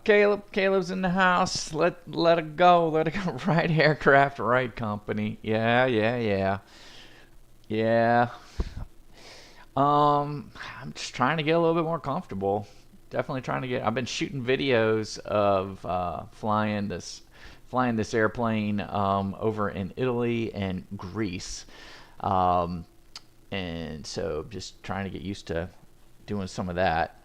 Caleb. Caleb's in the house. Let it go. Let it go. Right aircraft, right company. Yeah. I'm just trying to get a little bit more comfortable. Definitely trying to get. I've been shooting videos of flying this airplane over in Italy and Greece, and so just trying to get used to doing some of that.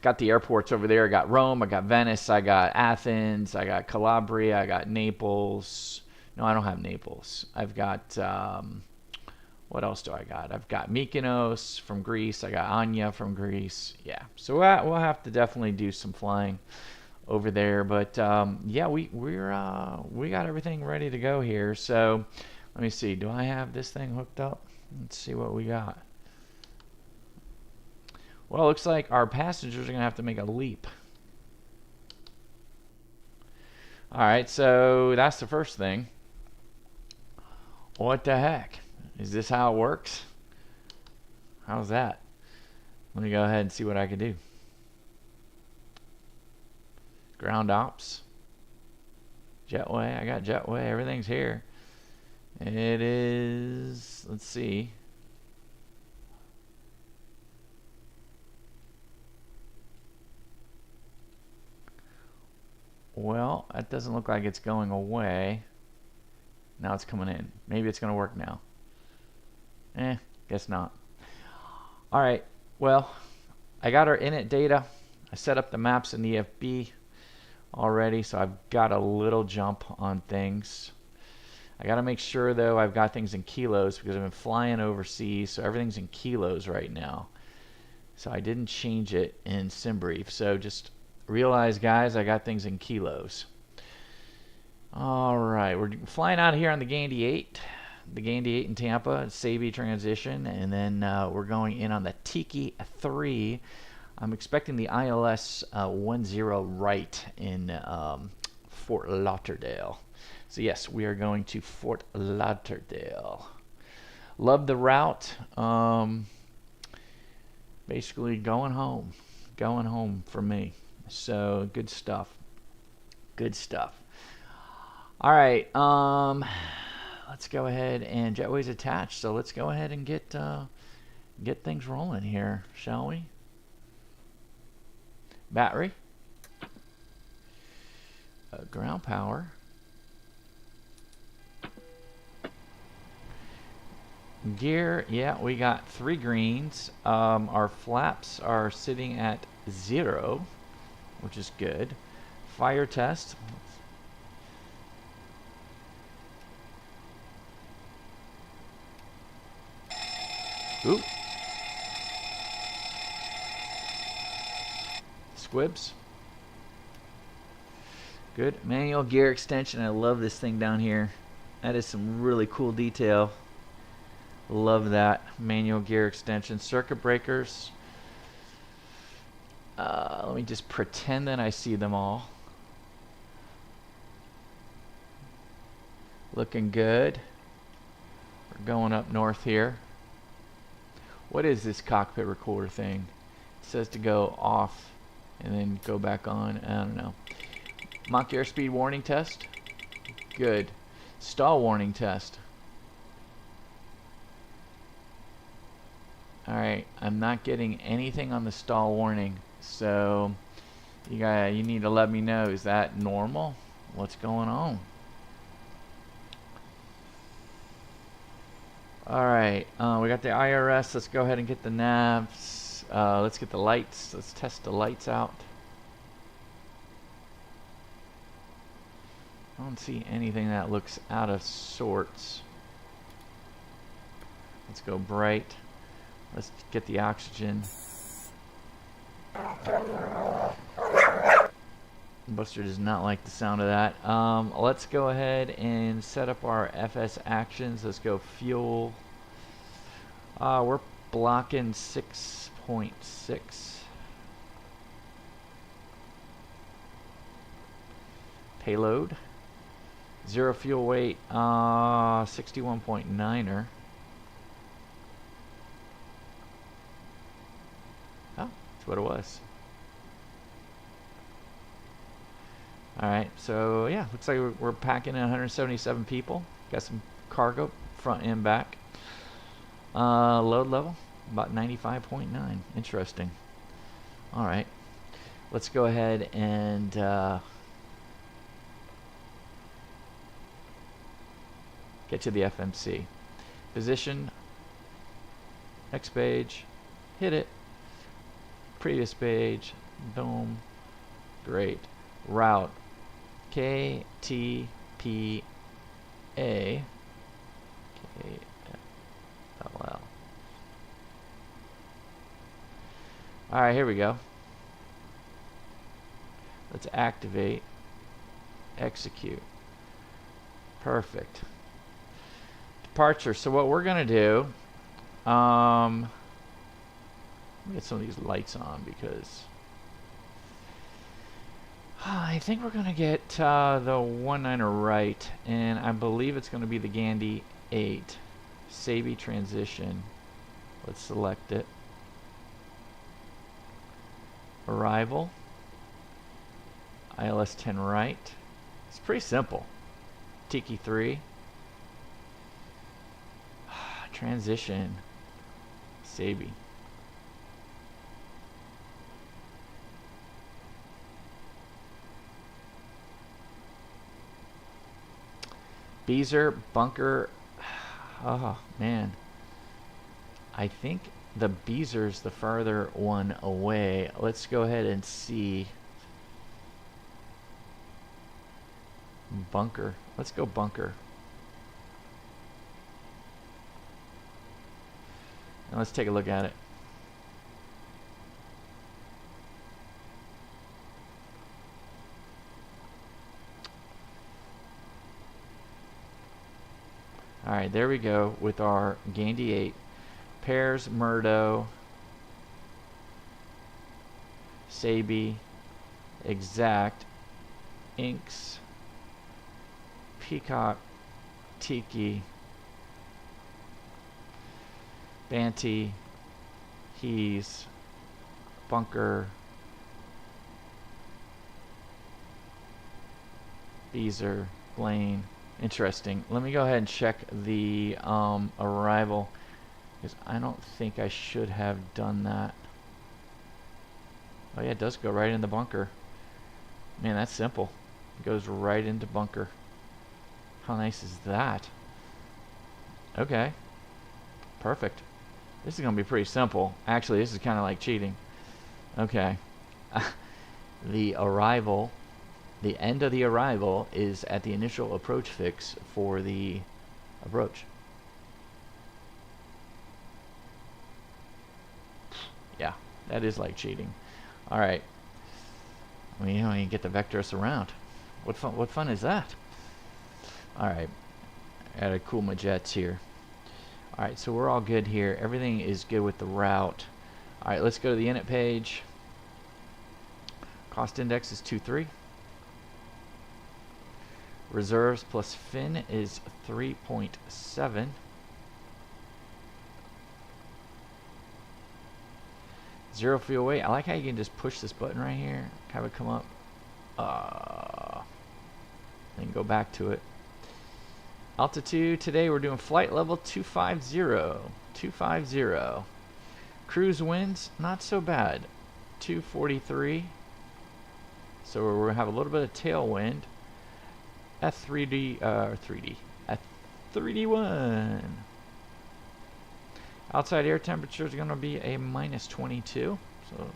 Got the airports over there. I got Rome, I got Venice, I got Athens, I got Calabria, I got Naples. No, I don't have Naples. I've got what else do I got? I've got Mykonos from Greece. I got Anya from Greece. Yeah, so we'll have to definitely do some flying over there. But yeah, we got everything ready to go here. So let me see. Do I have this thing hooked up? Let's see what we got. Well, it looks like our passengers are gonna have to make a leap. All right, so that's the first thing. What the heck? Is this how it works? How's that? Let me go ahead and see what I can do. Ground ops. Jetway. I got jetway. Everything's here. It is. Let's see. Well, that doesn't look like it's going away. Now it's coming in. Maybe it's going to work now. Guess not. Alright, well, I got our init data. I set up the maps in the EFB already, so I've got a little jump on things. I got to make sure, though, I've got things in kilos because I've been flying overseas, so everything's in kilos right now. So I didn't change it in SimBrief. So just realize, guys, I got things in kilos. Alright, we're flying out here on the Gandy 8. The Gandy 8 in Tampa, Savvy transition, and then we're going in on the Tiki 3. I'm expecting the ILS 10 right in Fort Lauderdale. So yes, we are going to Fort Lauderdale. Love the route. Basically going home for me. So good stuff. All right. Let's go ahead, and jetway's attached, so let's go ahead and get things rolling here, shall we? Battery, ground power, gear. Yeah, we got 3 greens. Our flaps are sitting at 0, which is good. Fire test. Ooh. Squibs. Good. Manual gear extension. I love this thing down here. That is some really cool detail. Love that. Manual gear extension. Circuit breakers. Let me just pretend that I see them all. Looking good. We're going up north here. What is this cockpit recorder thing? It says to go off and then go back on. I don't know. Mach airspeed warning test. Good. Stall warning test. Alright, I'm not getting anything on the stall warning. So you need to let me know. Is that normal? What's going on? Alright, we got the IRS. Let's go ahead and get the navs. Let's get the lights. Let's test the lights out. I don't see anything that looks out of sorts. Let's go bright. Let's get the oxygen. Buster does not like the sound of that. Let's go ahead and set up our FS actions. Let's go fuel. We're blocking 6.6. Payload. 0 fuel weight. 61.9er. Oh, that's what it was. All right, so yeah, looks like we're packing in 177 people. Got some cargo front and back. Load level about 95.9. Interesting. All right, let's go ahead and get to the FMC. Position, next page, hit it. Previous page, boom, great. Route, KTPA, KFLL. All right, here we go. Let's activate, execute. Perfect. Departure. So what we're gonna do, let me get some of these lights on because I think we're gonna get the 1.9er right, and I believe it's gonna be the Gandy 8 Sabi transition. Let's select it. Arrival. ILS 10 right. It's pretty simple. Tiki 3. Transition. Sabi. Beezer, bunker. Oh man. I think the Beezer's the farther one away. Let's go ahead and see. Bunker. Let's go bunker. And let's take a look at it. Alright, there we go with our Gandy 8. Pairs, Murdo, Sabi, Exact, Inks, Peacock, Tiki, Banty, Hees, Bunker, Beezer, Blaine. Interesting. Let me go ahead and check the arrival, because I don't think I should have done that. Oh yeah, it does go right in the bunker. Man, that's simple. It goes right into bunker. How nice is that? Okay. Perfect. This is going to be pretty simple. Actually, this is kind of like cheating. Okay. The arrival, the end of the arrival is at the initial approach fix for the approach. Yeah, that is like cheating. All right. I mean, you don't even get the vectors around. What fun is that? All right. I gotta cool my jets here. All right, so we're all good here. Everything is good with the route. All right, let's go to the init page. Cost index is 2.3. Reserves plus fin is 3.7. Zero fuel weight. I like how you can just push this button right here, have it come up, then go back to it. Altitude today we're doing flight level 250. Cruise winds not so bad, 243. So we're gonna have a little bit of tailwind. At 3D1. Outside air temperature is gonna be a -22, so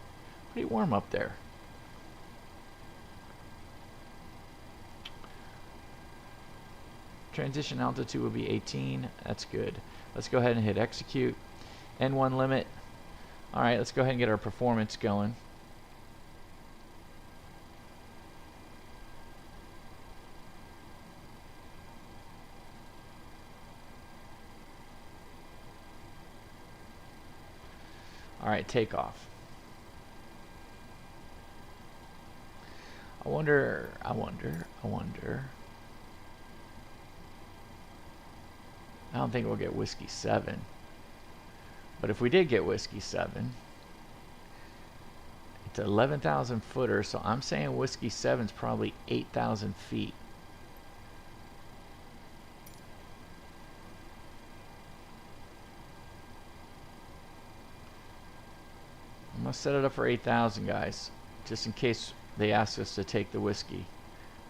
pretty warm up there. Transition altitude will be 18. That's good. Let's go ahead and hit execute. N1 limit. All right, let's go ahead and get our performance going. All right, takeoff. I wonder. I don't think we'll get Whiskey 7. But if we did get Whiskey 7, to 11,000 footer, so I'm saying Whiskey 7's probably 8,000 feet. I'm going to set it up for 8,000, guys, just in case they ask us to take the whiskey.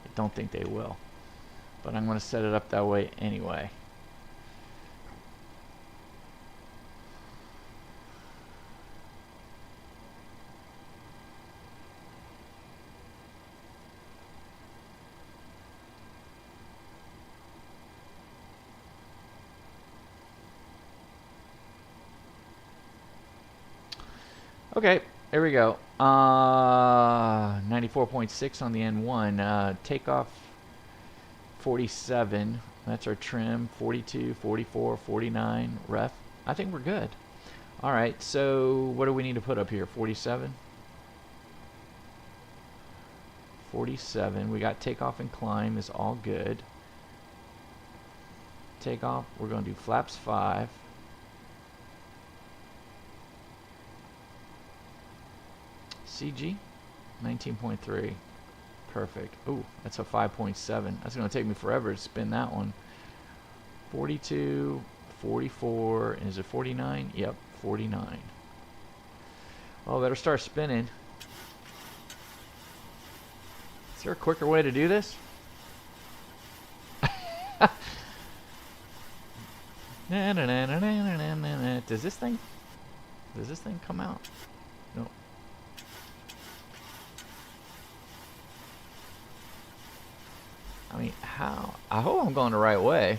I don't think they will, but I'm going to set it up that way anyway. Okay, there we go. 94.6 on the N1. Takeoff 47. That's our trim. 42, 44, 49 ref. I think we're good. All right, so what do we need to put up here? 47? 47. We got takeoff and climb is all good. Takeoff, we're going to do flaps 5. CG 19.3. Perfect. Ooh, that's a 5.7. That's going to take me forever to spin that one. 42, 44, and is it 49? Yep, 49. Well, better start spinning. Is there a quicker way to do this? Does this thing come out? No. I mean, how? I hope I'm going the right way.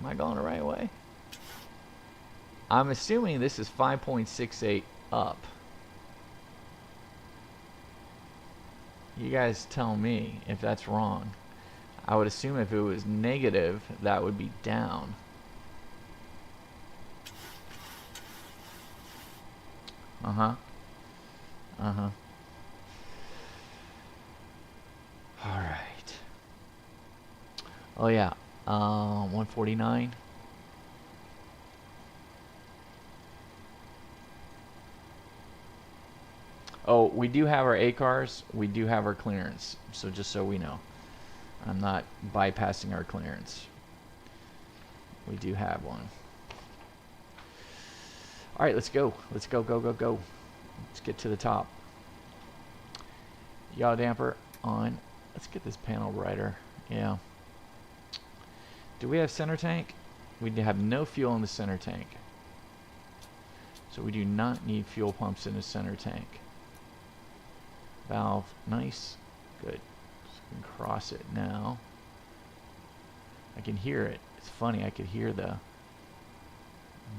Am I going the right way? I'm assuming this is 5.68 up. You guys tell me if that's wrong. I would assume if it was negative, that would be down. Uh-huh. Uh-huh. All right. Oh yeah, 149. Oh, we do have our ACARs. We do have our clearance. So just so we know, I'm not bypassing our clearance. We do have one. All right, let's go. Let's go, go, go, go. Let's get to the top. Yaw damper on. Let's get this panel brighter. Yeah. Do we have center tank? We have no fuel in the center tank. So we do not need fuel pumps in the center tank. Valve, nice. Good. So we can cross it now. I can hear it. It's funny, I could hear the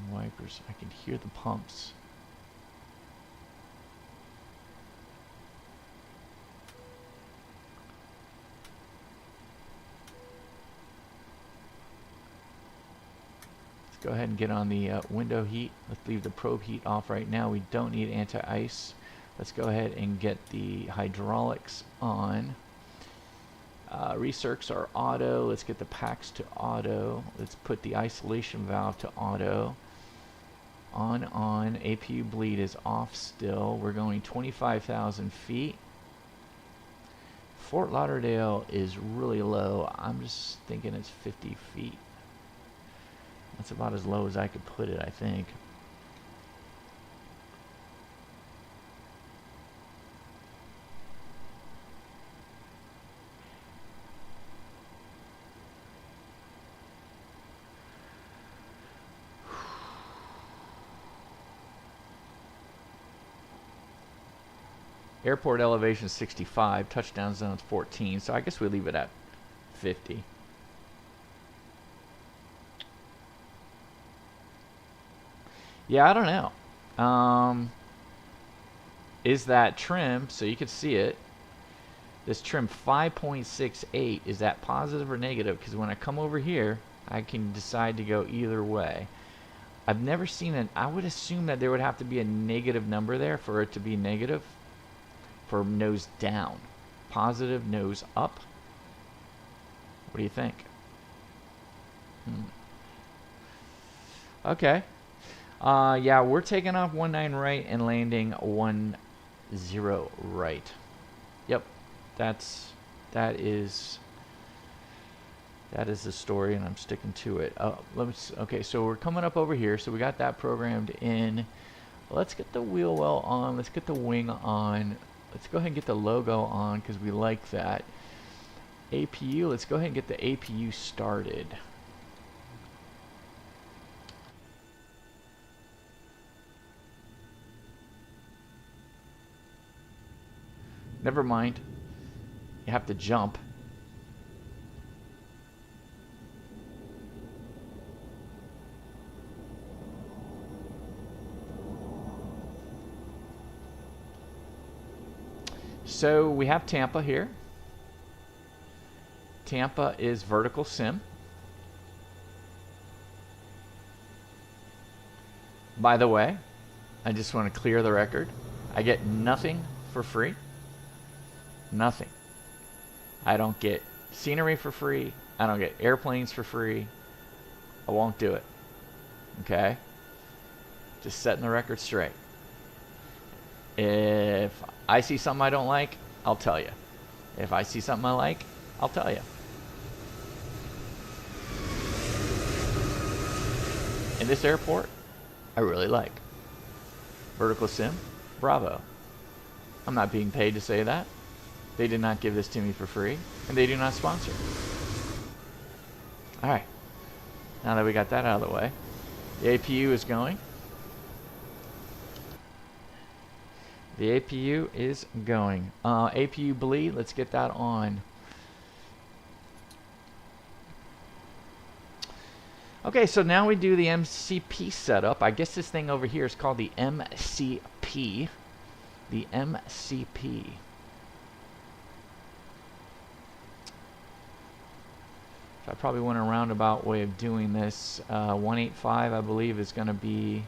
wipers. I can hear the pumps. Go ahead and get on the window heat. Let's leave the probe heat off right now. We don't need anti-ice. Let's go ahead and get the hydraulics on. Recircs are auto. Let's get the packs to auto. Let's put the isolation valve to auto. On. APU bleed is off still. We're going 25,000 feet. Fort Lauderdale is really low. I'm just thinking it's 50 feet. That's about as low as I could put it, I think. Airport elevation 65, touchdown zone 14, so I guess we leave it at 50. Yeah, I don't know. Is that trim, so you can see it, this trim 5.68, is that positive or negative? Because when I come over here, I can decide to go either way. I've never seen an, I would assume that there would have to be a negative number there for it to be negative, for nose down. Positive, nose up. What do you think? Okay. Yeah, we're taking off 19 right and landing 10 right. Yep, that is the story, and I'm sticking to it. Okay, so we're coming up over here. So we got that programmed in. Let's get the wheel well on. Let's get the wing on. Let's go ahead and get the logo on because we like that. APU, let's go ahead and get the APU started. Never mind. You have to jump. So we have Tampa here. Tampa is VerticalSim. By the way, I just want to clear the record. I get nothing for free. Nothing. I don't get scenery for free. I don't get airplanes for free. I won't do it. Okay? Just setting the record straight. If I see something I don't like, I'll tell you. If I see something I like, I'll tell you. In this airport, I really like. VerticalSim, bravo. I'm not being paid to say that. They did not give this to me for free, and they do not sponsor. Alright, now that we got that out of the way, the APU is going. The APU is going. APU bleed, let's get that on. Okay, so now we do the MCP setup. I guess this thing over here is called the MCP. The MCP. So I probably went a roundabout way of doing this. 185, I believe, is going to be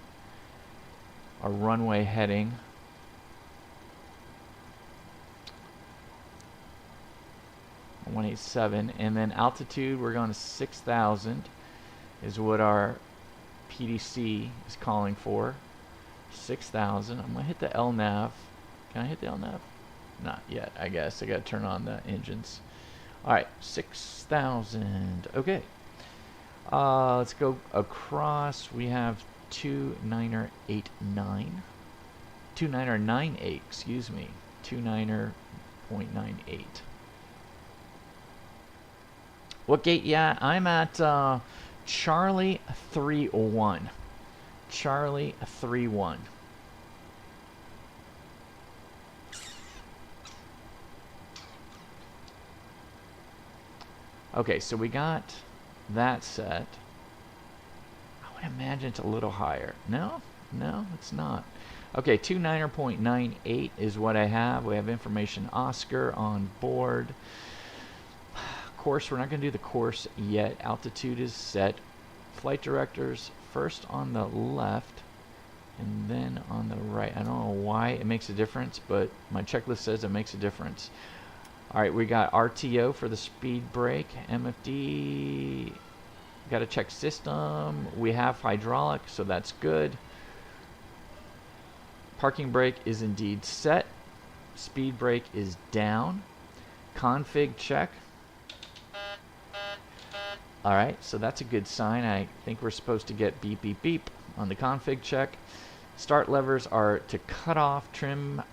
our runway heading. .187, and then altitude we're going to 6,000 is what our PDC is calling for. 6,000. I'm gonna hit the LNAV. Can I hit the LNAV? Not yet, I guess. I gotta turn on the engines. Alright, 6,000. Okay. Let's go across. We have 29er89. 29er98, excuse me. 29er.98. What gate? Yeah, I'm at Charlie 31. Charlie 31. Okay, so we got that set. I would imagine it's a little higher. No, it's not. Okay, 29er.98 is what I have. We have information Oscar on board. Course, we're not going to do the course yet. Altitude is set. Flight directors first on the left and then on the right. I don't know why it makes a difference, but my checklist says it makes a difference. Alright, we got RTO for the speed brake. MFD, got to check system. We have hydraulic, so that's good. Parking brake is indeed set. Speed brake is down. Config check. Alright, so that's a good sign. I think we're supposed to get beep, beep, beep on the config check. Start levers are to cut off trim.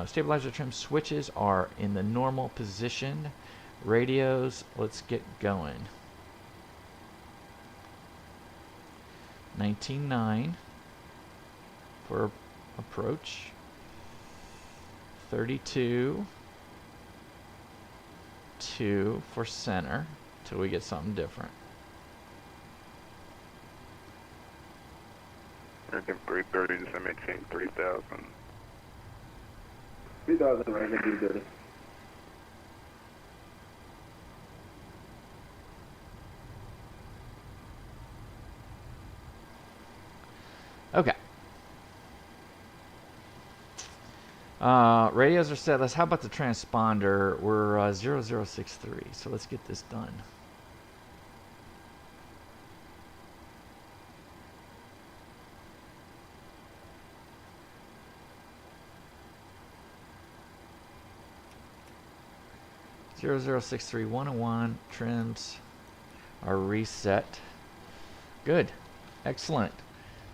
Stabilizer trim switches are in the normal position. Radios, let's get going. 19.9 for approach. 32.2 for center. Till we get something different. American 330 to maintain 3,000. 3,000 American 330. Okay. Radios are set. How about the transponder? We're 0063, so let's get this done. 0063-101 trims are reset. Good. Excellent.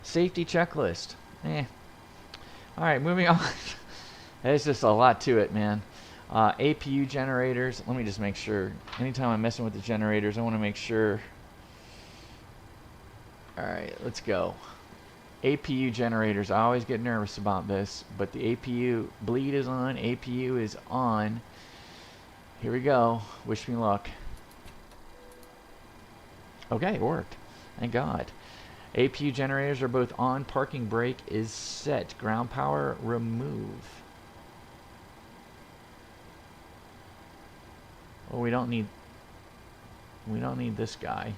Safety checklist. Alright, moving on. There's just a lot to it, man. APU generators. Let me just make sure. Anytime I'm messing with the generators, I want to make sure. Alright, let's go. APU generators. I always get nervous about this, but the APU bleed is on. APU is on. Here we go. Wish me luck. Okay, it worked. Thank God. APU generators are both on. Parking brake is set. Ground power remove. Oh, we don't need this guy.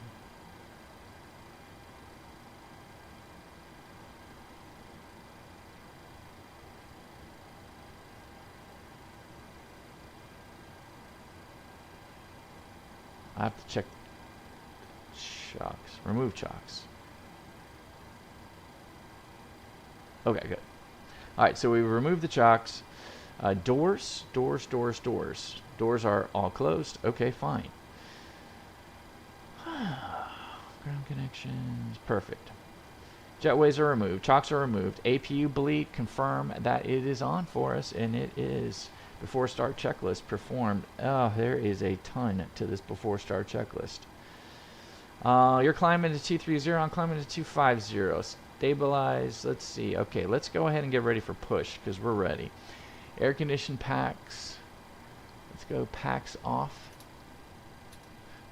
I have to check shocks. Remove shocks. Okay, good. Alright, so we removed the chocks. Doors. Doors are all closed. Okay, fine. Ground connections. Perfect. Jetways are removed. Chocks are removed. APU bleed. Confirm that it is on for us, and it is. Before start checklist performed. Oh, there is a ton to this before start checklist. You're climbing to 230. I'm climbing to 250. Stabilize. Let's see. Okay, let's go ahead and get ready for push because we're ready. Air conditioned packs. Let's go packs off.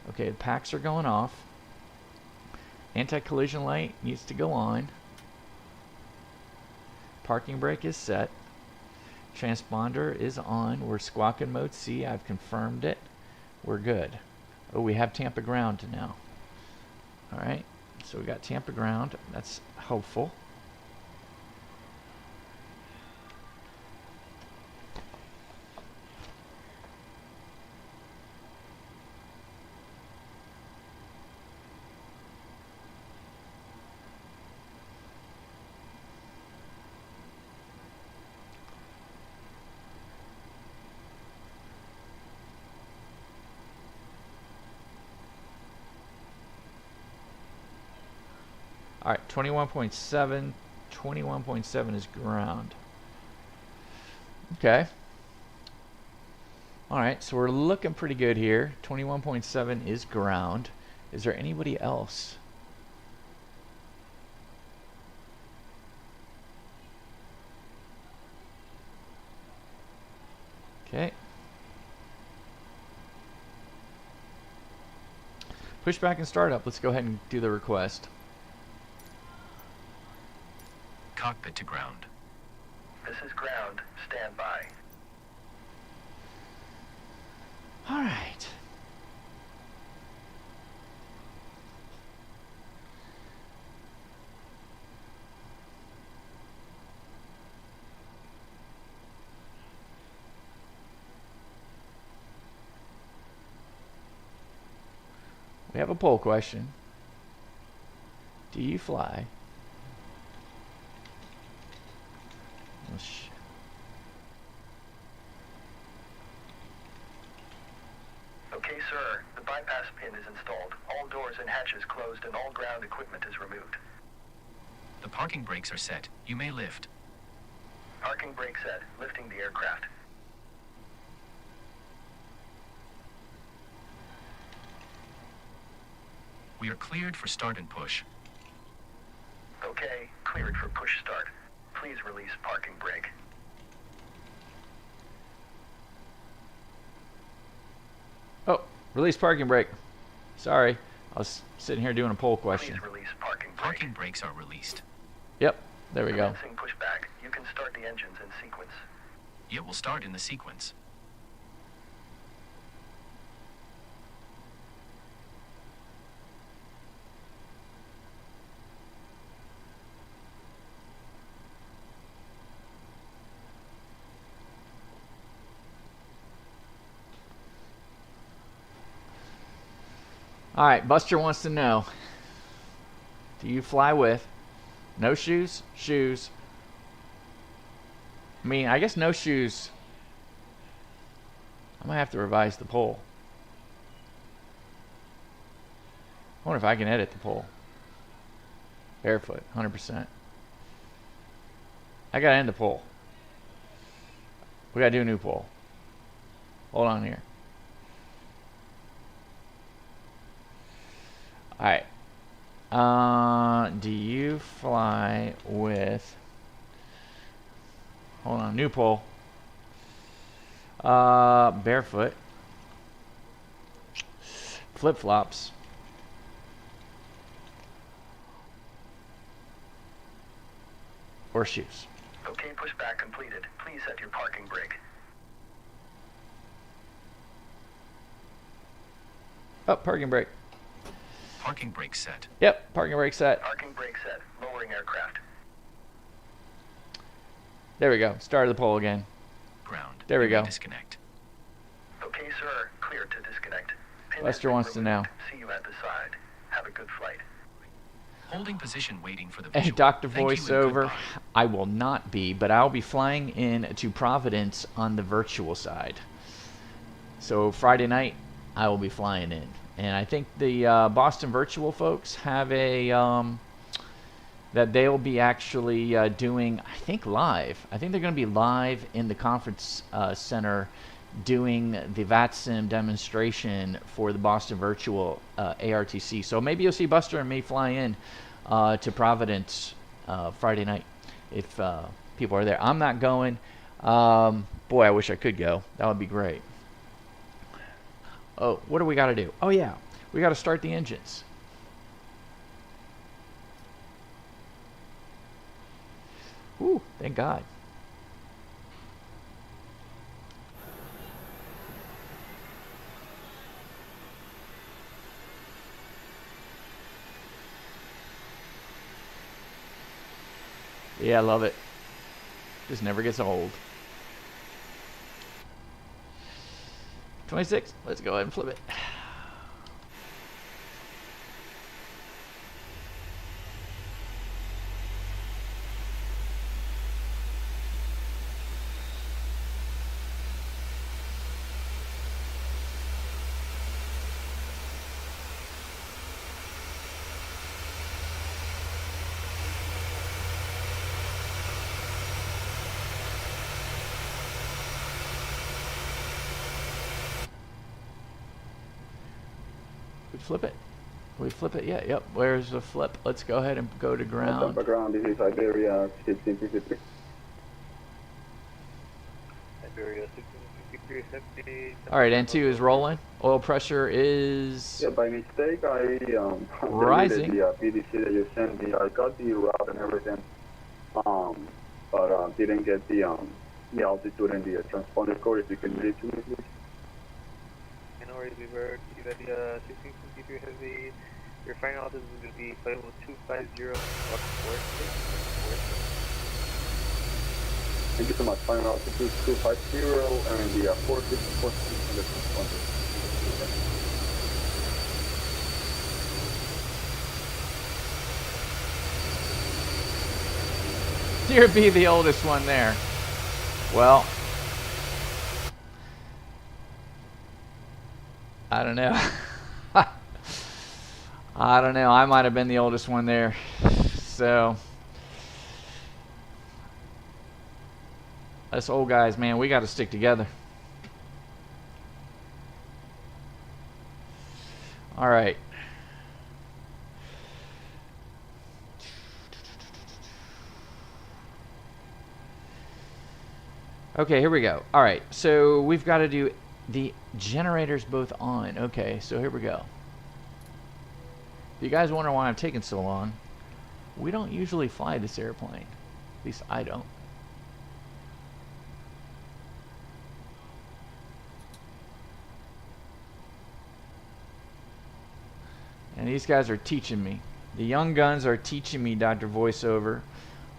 Okay, the packs are going off. Anti-collision light needs to go on. Parking brake is set. Transponder is on. We're squawk in mode C. I've confirmed it. We're good. Oh, we have Tampa ground now. Alright, so we got Tampa ground. That's helpful. Alright, 21.7. 21.7 is ground. Okay. Alright, so we're looking pretty good here. 21.7 is ground. Is there anybody else? Okay. Pushback and startup. Let's go ahead and do the request. Cockpit to ground. This is ground. Stand by. All right. We have a poll question. Do you fly? Oh, shit. Okay, sir. The bypass pin is installed. All doors and hatches closed and all ground equipment is removed. The parking brakes are set. You may lift. Parking brake set. Lifting the aircraft. We are cleared for start and push. Okay. Cleared for push start. Please release parking brake. Oh, release parking brake. Sorry. I was sitting here doing a poll question. Please release parking brake. Parking brakes are released. Yep. There we go. Commencing pushback. You can start the engines in sequence. It will start in the sequence. Alright, Buster wants to know. Do you fly with no shoes? Shoes. I mean, I guess no shoes. I might have to revise the poll. I wonder if I can edit the poll. Barefoot, 100%. I gotta end the poll. We gotta do a new poll. Hold on here. Alright. Do you fly with... Hold on, new poll. Barefoot. Flip-flops. Or shoes. Okay, pushback completed. Please set your parking brake. Oh, parking brake. Parking brake set. Yep, parking brake set. Parking brake set. Lowering aircraft. There we go. Started the poll again. Ground. There we You may go. Disconnect. Okay, sir. Clear to disconnect. Pin Lester has been wants to know. removed. See you at the side. Have a good flight. Holding position waiting for the Hey, visual. Dr. Thank you and Voiceover, goodbye. I will not be, but I'll be flying in to Providence on the virtual side. So Friday night, I will be flying in. And I think the Boston Virtual folks have a, that they'll be actually doing, I think live. I think they're going to be live in the conference center doing the VATSIM demonstration for the Boston Virtual ARTC. So maybe you'll see Buster and me fly in to Providence Friday night if people are there. I'm not going. Boy, I wish I could go. That would be great. Oh, what do we got to do? Oh, yeah. We got to start the engines. Ooh, thank God. Yeah, I love it. Just never gets old. 26. Let's go ahead and flip it. Flip it. We flip it yet? Yep. Where's the flip? Let's go ahead and go to ground. Ground, this is Iberia 1653. Iberia 1653, All right, N2 is rolling. Oil pressure is Yeah, by mistake, I rising. deleted the PDC that you sent me. I got the route and everything, but didn't get the altitude and the transponder code. If you can read it to me, please. We were that the 1653 has your final altitude is going to be flight level 250 up Thank you so much. Final altitude 250 and the 450 on the transponder. Dear be the oldest one there. Well, I don't know. I don't know. I might have been the oldest one there. So, us old guys, man, we got to stick together. All right. Okay, here we go. All right, so we've got to do the generators both on. Okay, so here we go. If you guys wonder why I'm taking so long, we don't usually fly this airplane. At least I don't. And these guys are teaching me. The young guns are teaching me, Dr. Voiceover,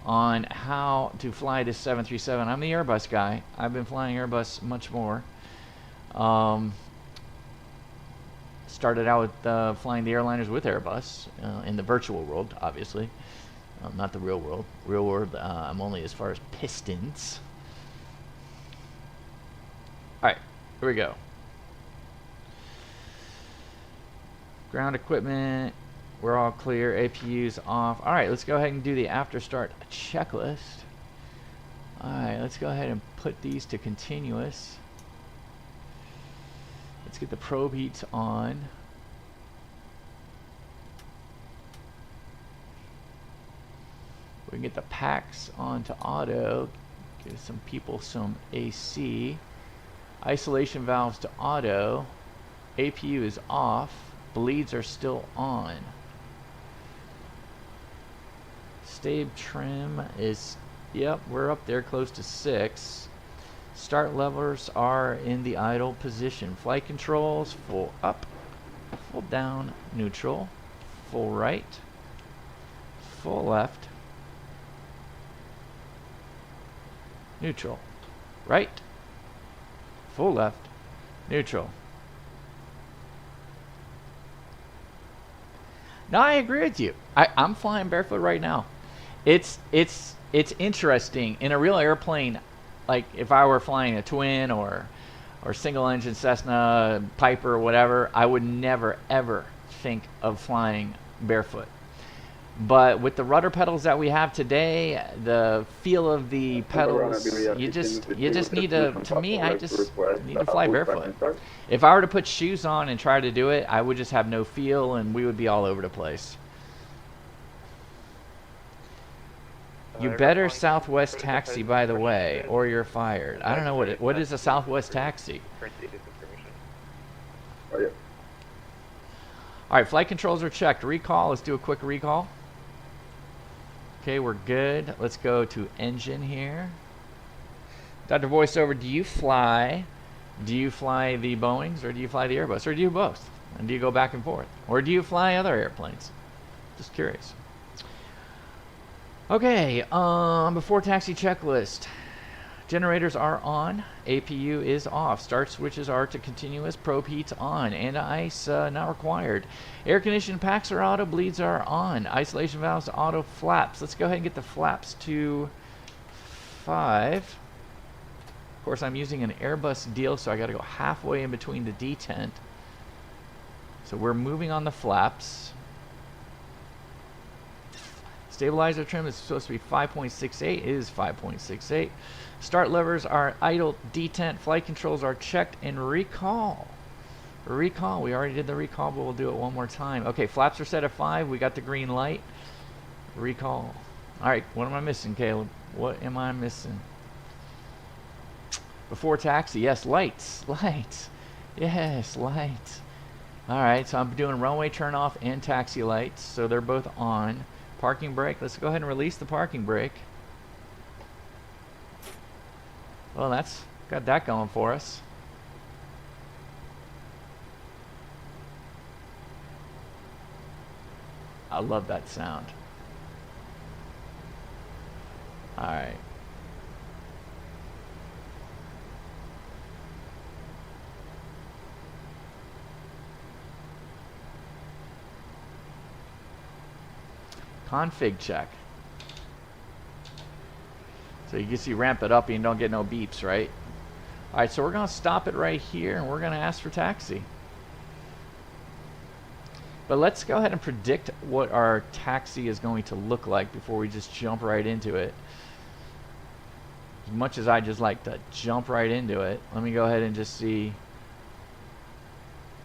on how to fly this 737. I'm the Airbus guy. I've been flying Airbus much more. Started out with flying the airliners with Airbus in the virtual world, obviously. Not the real world. Real world, I'm only as far as pistons. Alright, Here we go. Ground equipment, we're all clear. APU's off. All right, let's go ahead and do the after start checklist. All right, let's go ahead and put these to continuous. Let's get the probe heats on. We can get the packs onto auto. Give some people some AC. Isolation valves to auto. APU is off. Bleeds are still on. Stab trim is, yep, we're up there close to 6. Start levers are in the idle position. Flight controls, full up, full down, neutral, full right, full left, neutral, right, full left, neutral. No, I agree with you. I'm flying barefoot right now. It's interesting in a real airplane. Like if I were flying a twin or single engine Cessna, Piper, or whatever, I would never ever think of flying barefoot. But with the rudder pedals that we have today, the feel of the pedals, you just need to me, I just need to fly barefoot. If I were to put shoes on and try to do it, I would just have no feel and we would be all over the place. You better Southwest taxi, by the way, or you're fired. I don't know what is a Southwest taxi. Oh, yeah. All right, flight controls are checked. Recall, let's do a quick recall. Okay, we're good. Let's go to engine here. Dr. Voiceover, do you fly the Boeings or do you fly the Airbus or do you both? And do you go back and forth? Or do you fly other airplanes? Just curious. Okay, before taxi checklist. Generators are on, APU is off, start switches are to continuous, probe heats on, and ice not required. Air conditioning packs are auto, bleeds are on, isolation valves to auto, flaps. Let's go ahead and get the flaps to 5. Of course, I'm using an Airbus deal, so I got to go halfway in between the detent. So we're moving on the flaps. Stabilizer trim is supposed to be 5.68. It is 5.68. Start levers are idle, detent, flight controls are checked, and recall. Recall, we already did the recall, but we'll do it one more time. Okay, flaps are set at 5. We got the green light. Recall. All right, what am I missing, Caleb? What am I missing? Before taxi, yes, lights. Lights. Yes, lights. All right, so I'm doing runway turn off and taxi lights, so they're both on. Parking brake, let's go ahead and release the parking brake. Well, that's got that going for us. I love that sound. All right. Config check. So you can see ramp it up and you don't get no beeps, right? All right, so we're going to stop it right here and we're going to ask for taxi. But let's go ahead and predict what our taxi is going to look like before we just jump right into it. As much as I just like to jump right into it, let me go ahead and just see.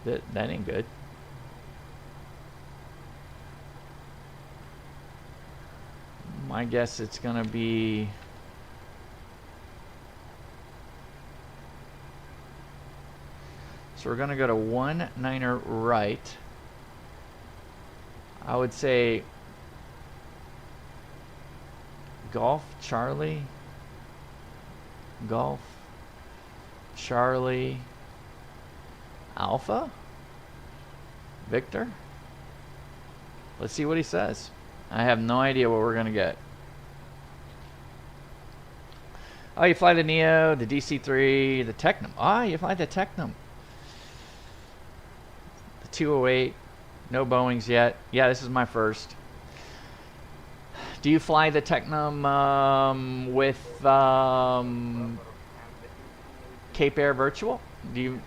That ain't good. My guess it's going to be... So we're going to go to 19er right. I would say Golf Charlie, Golf Charlie Alpha Victor. Let's see what he says. I have no idea what we're going to get. Oh, you fly the Neo, the DC-3, the Technum. Ah, you fly the Technum. The 208. No Boeings yet. Yeah, this is my first. Do you fly the Technum with Cape Air Virtual? Do you,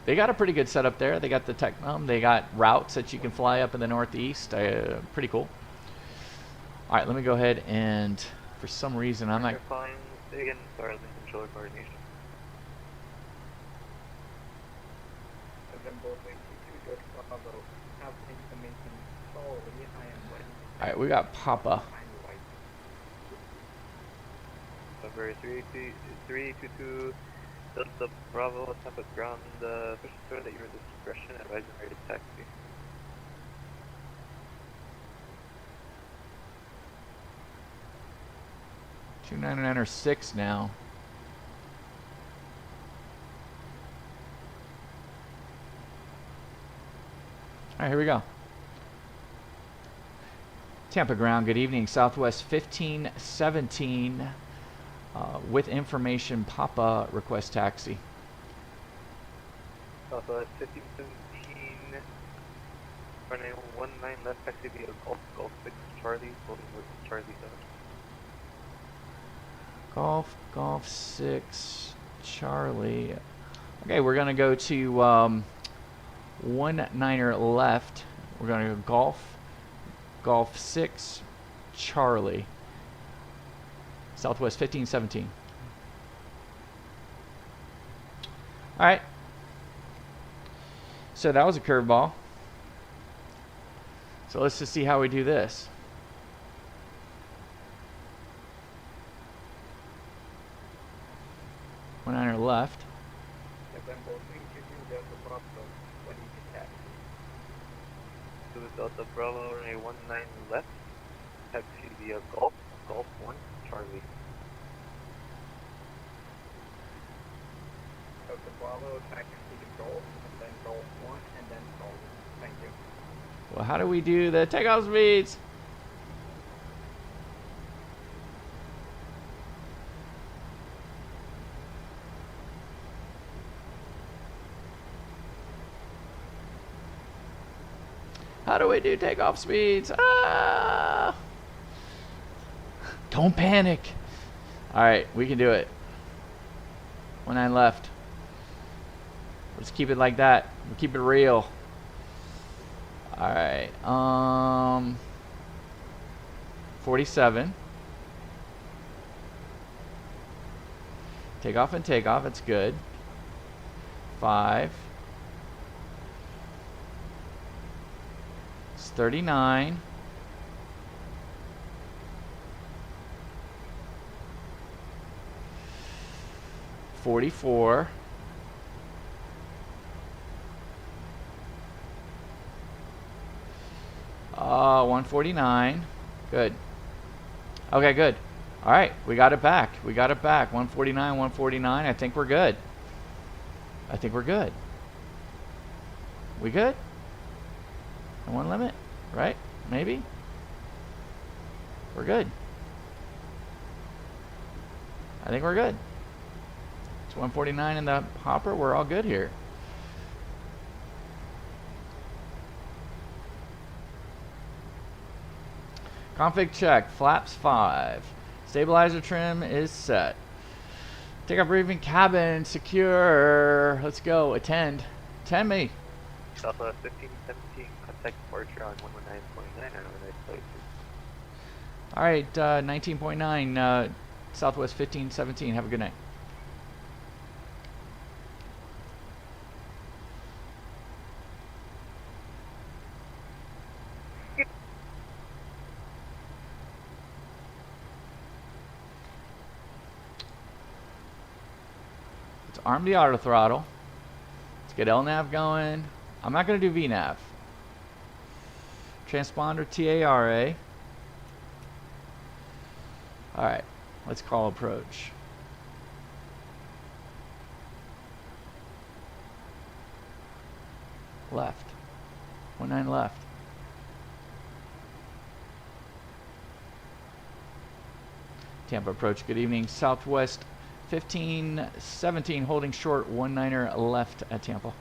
they got a pretty good setup there. They got the they got routes that you can fly up in the northeast. Pretty cool. All right, let me go ahead and, for some reason, I'm not. You're flying again, Starlink controller coordination. All right, we got Papa. Number 322 Delta Bravo, Tampa ground, push the at your discretion and Ryzen rated taxi. Two 996 now. All right, here we go. Tampa ground, good evening. Southwest 1517 with information, Papa request taxi. Southwest 1517, running 19 left, taxi via Golf 6 Charlie, holding with Charlie 7. Golf 6 Charlie. Okay, we're gonna go to 19er left. We're gonna go Golf 6 Charlie. Southwest 1517. All right. So that was a curveball. So let's just see how we do this. One niner left. To Delta Bravo, runway 19 left, taxi via Golf 1 Charlie. Delta Bravo, taxi to Golf, and then Golf 1, and then Golf. Thank you. Well, how do we do the takeoff speeds? How do we do takeoff speeds? Ah! Don't panic. All right, we can do it. 19 left. Let's keep it like that. We'll keep it real. All right. 47. Take off and take off. That's good. 5. 39. $44. 149. Good. Okay, good. All right, we got it back. We got it back. 149, 149. I think we're good. I think we're good. We good? One limit, right? Maybe? We're good. I think we're good. It's 149 in the hopper. We're all good here. Config check. Flaps 5. Stabilizer trim is set. Takeoff briefing, cabin secure. Let's go. Attend. Attend me. Southwest 1517, contact departure on 119.9 and overnight flight. All right, 19.9, Southwest 1517. Have a good night. Let's arm the auto throttle. Let's get LNAV going. I'm not going to do VNAV. Transponder TARA. Alright, let's call approach. Left. 19 left. Tampa approach, good evening. Southwest 1517, holding short, 19er left at Tampa.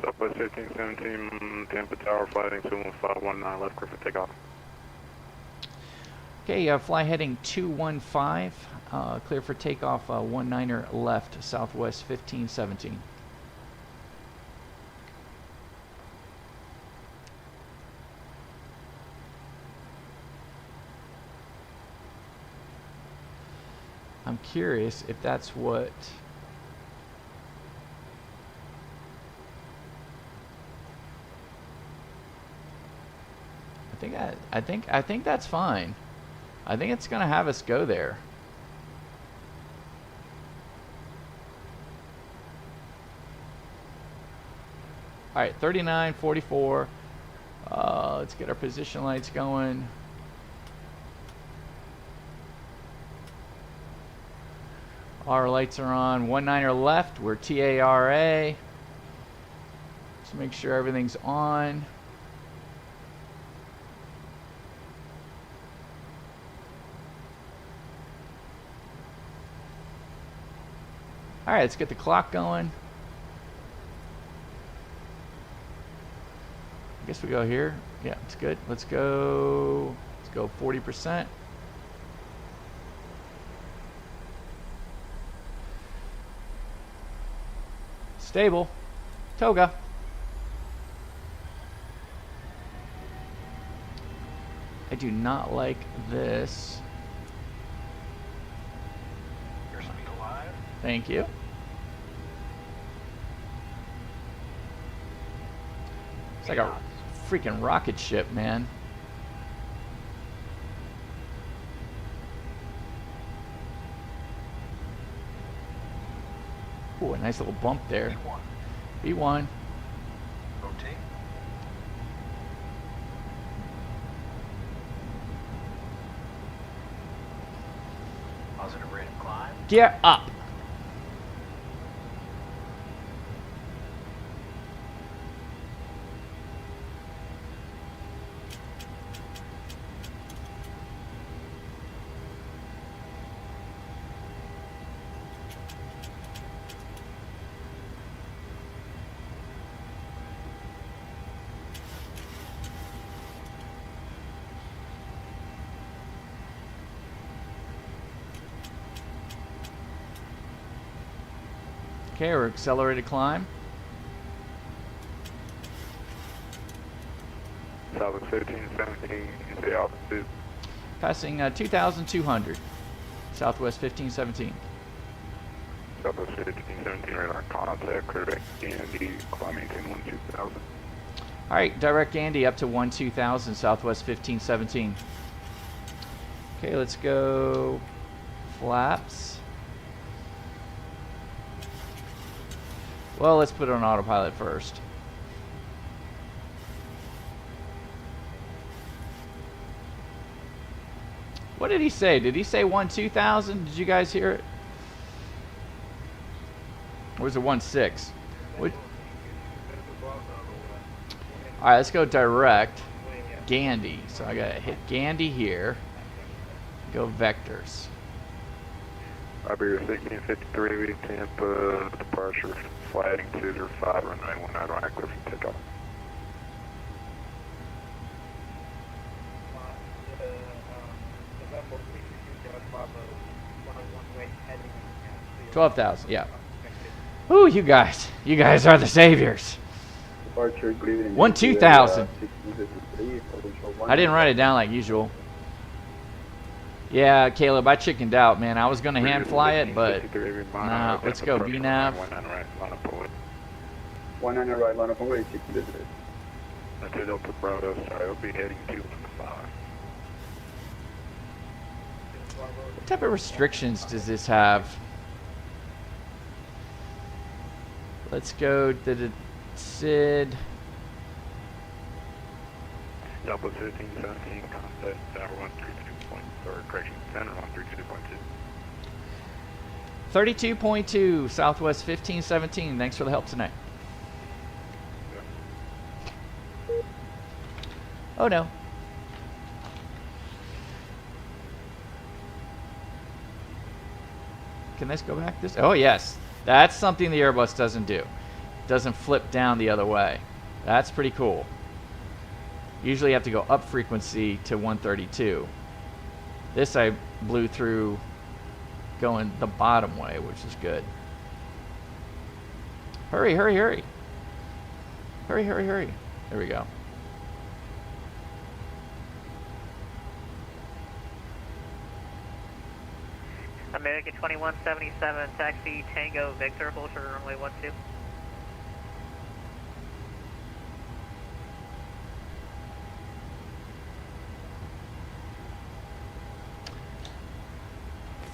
Southwest 1517, Tampa Tower, flighting 21519 left, clear for takeoff. Okay, fly heading 215, clear for takeoff 19er left, Southwest 1517. I'm curious if that's what... I think that's fine. I think it's gonna have us go there. All right, 39:44. Let's get our position lights going. Our lights are on. 19er left. We're TARA. Just make sure everything's on. All right, let's get the clock going. I guess we go here. Yeah, it's good. Let's go 40%. Stable. Toga. I do not like this. Your speed alive. Thank you. It's like a freaking rocket ship, man. Ooh, a nice little bump there. B1. Rotate. Positive rate of climb. Gear up. Okay, we're accelerated climb. Southwest 1517, the altitude. Passing 2,200. Southwest 1517. Southwest 1517, radar contact, correct, Andy, climbing 10-1-2000. All right, direct Andy up to 1-2000, Southwest 1517. Okay, let's go flaps. Well, let's put it on autopilot first. What did he say? Did he say 1-2000? Did you guys hear it? Or was it 1-6? What? All right, let's go direct. Gandy. So I gotta hit Gandy here. Go vectors. Iberia 1653, Tampa, departure, flight 205, runway 19, right, clear for takeoff. November 322, Bravo, 101 way heading. 12,000, yeah. Ooh, you guys are the saviors. Departure, good evening. 1-2000. I didn't write it down like usual. Yeah, Caleb, I chickened out, man. I was gonna hand fly it, but nah, let's go VNAV. 19 right, line up away. 19 right, line up away, 6 visited. That's Delta Bravo, sorry, I'll be heading 215. What type of restrictions does this have? Let's go to the SID. Delta 1517, contact tower 132. Or correction, center 132.2. 32.2, Southwest 1517. Thanks for the help tonight. Oh no. Can this go back this? Oh yes. That's something the Airbus doesn't do. It doesn't flip down the other way. That's pretty cool. Usually you have to go up frequency to 132. This I blew through going the bottom way, which is good. Hurry, hurry, hurry. Hurry, hurry, hurry. There we go. American 2177, taxi Tango Victor, hold for runway 12.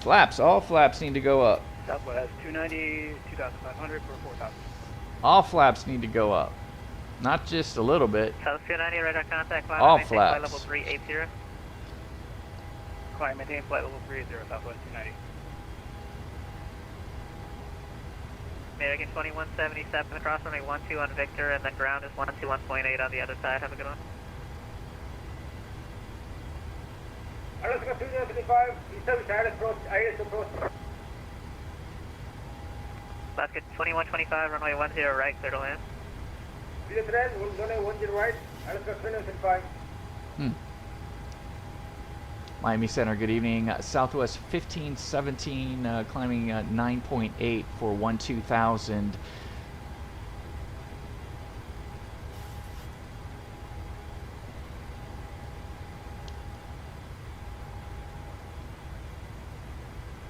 Flaps, all flaps need to go up. Southwest 290, 2,500 for 4,000. All flaps need to go up. Not just a little bit. South 290, radar contact, climb All maintain flight flaps. level 380. Climb maintain flight level 30, Southwest 290. American 2177, across runway 12 on Victor, and then ground is 121.8 on the other side. Have a good one. Alaska 275, service ILS approach, ILS approach. Alaska 2125, runway 10 right, clear to land. Via trend, runway 10 right, Alaska 275. Miami Center, good evening. Southwest 1517, climbing 9.8 for 12,000.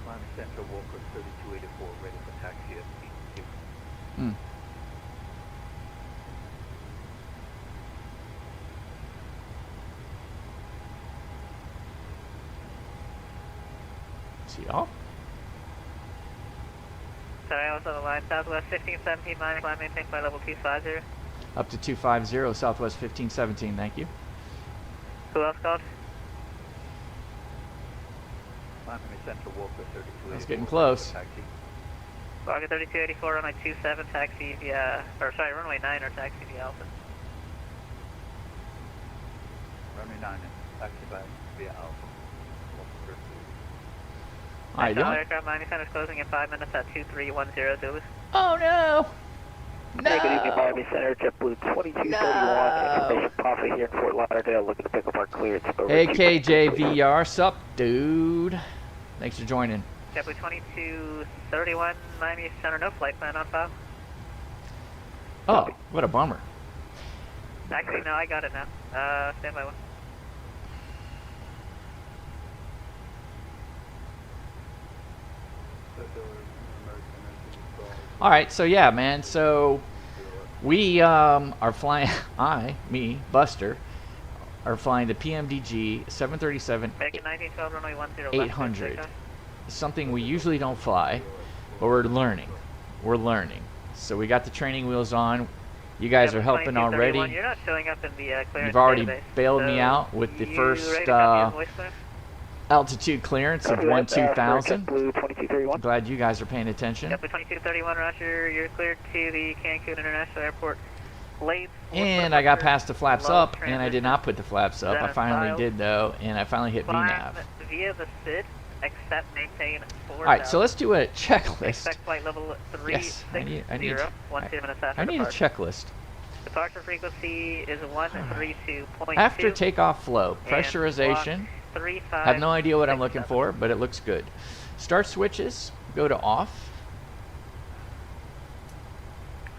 Miami Central, Walker 3284, ready for taxi at P2. See off? Sorry, I was on the line. Southwest 1517, Miami, climb maintain flight level 250. Up to 250, Southwest 1517, thank you. Who else called? Miami Central, Walker 3284. That's getting close. Taxi. Walker 3284, runway 27, taxi via, or sorry, runway 9 or taxi via Alpha. Runway 9, taxi back via Alpha. Alright, National don't. aircraft, Miami Center is closing in 5 minutes at 2310, Zulu. Oh no! Hey, good evening, Miami Center, JetBlue 2231, information Papa here in Fort Lauderdale, looking to pick up our clearance. Over Hey to KJVR, sup, dude? Thanks for joining. JetBlue 2231, Miami Center, no flight plan on file. Oh, what a bummer. Actually, no, I got it now. Stand by one. All right, so yeah, man. So we are flying. Buster, are flying the PMDG 737 American 1912, runway 10 800. Something we usually don't fly, but we're learning. We're learning. So we got the training wheels on. You guys are helping already. You're not showing up in the clearance You've already database, bailed me so out with the you first ready to copy the voice clearance? altitude clearance of 12,000. JetBlue 2231. Glad you guys are paying attention. JetBlue 2231, Roger. You're cleared to the Cancun International Airport. Late. And I got past the flaps low up, and I did transition. not put the flaps up. I finally Files. did though, and I finally hit Climb VNAV. via the SID, accept, maintain 4,000. All right, so let's do a checklist. Expect flight level 360, Yes, I need 1 2 minutes after I need a departure. checklist. Departure frequency is 132.2. After takeoff flow, and pressurization. block 35. Have no idea what I'm looking 67. for, but it looks good. Start switches, go to off.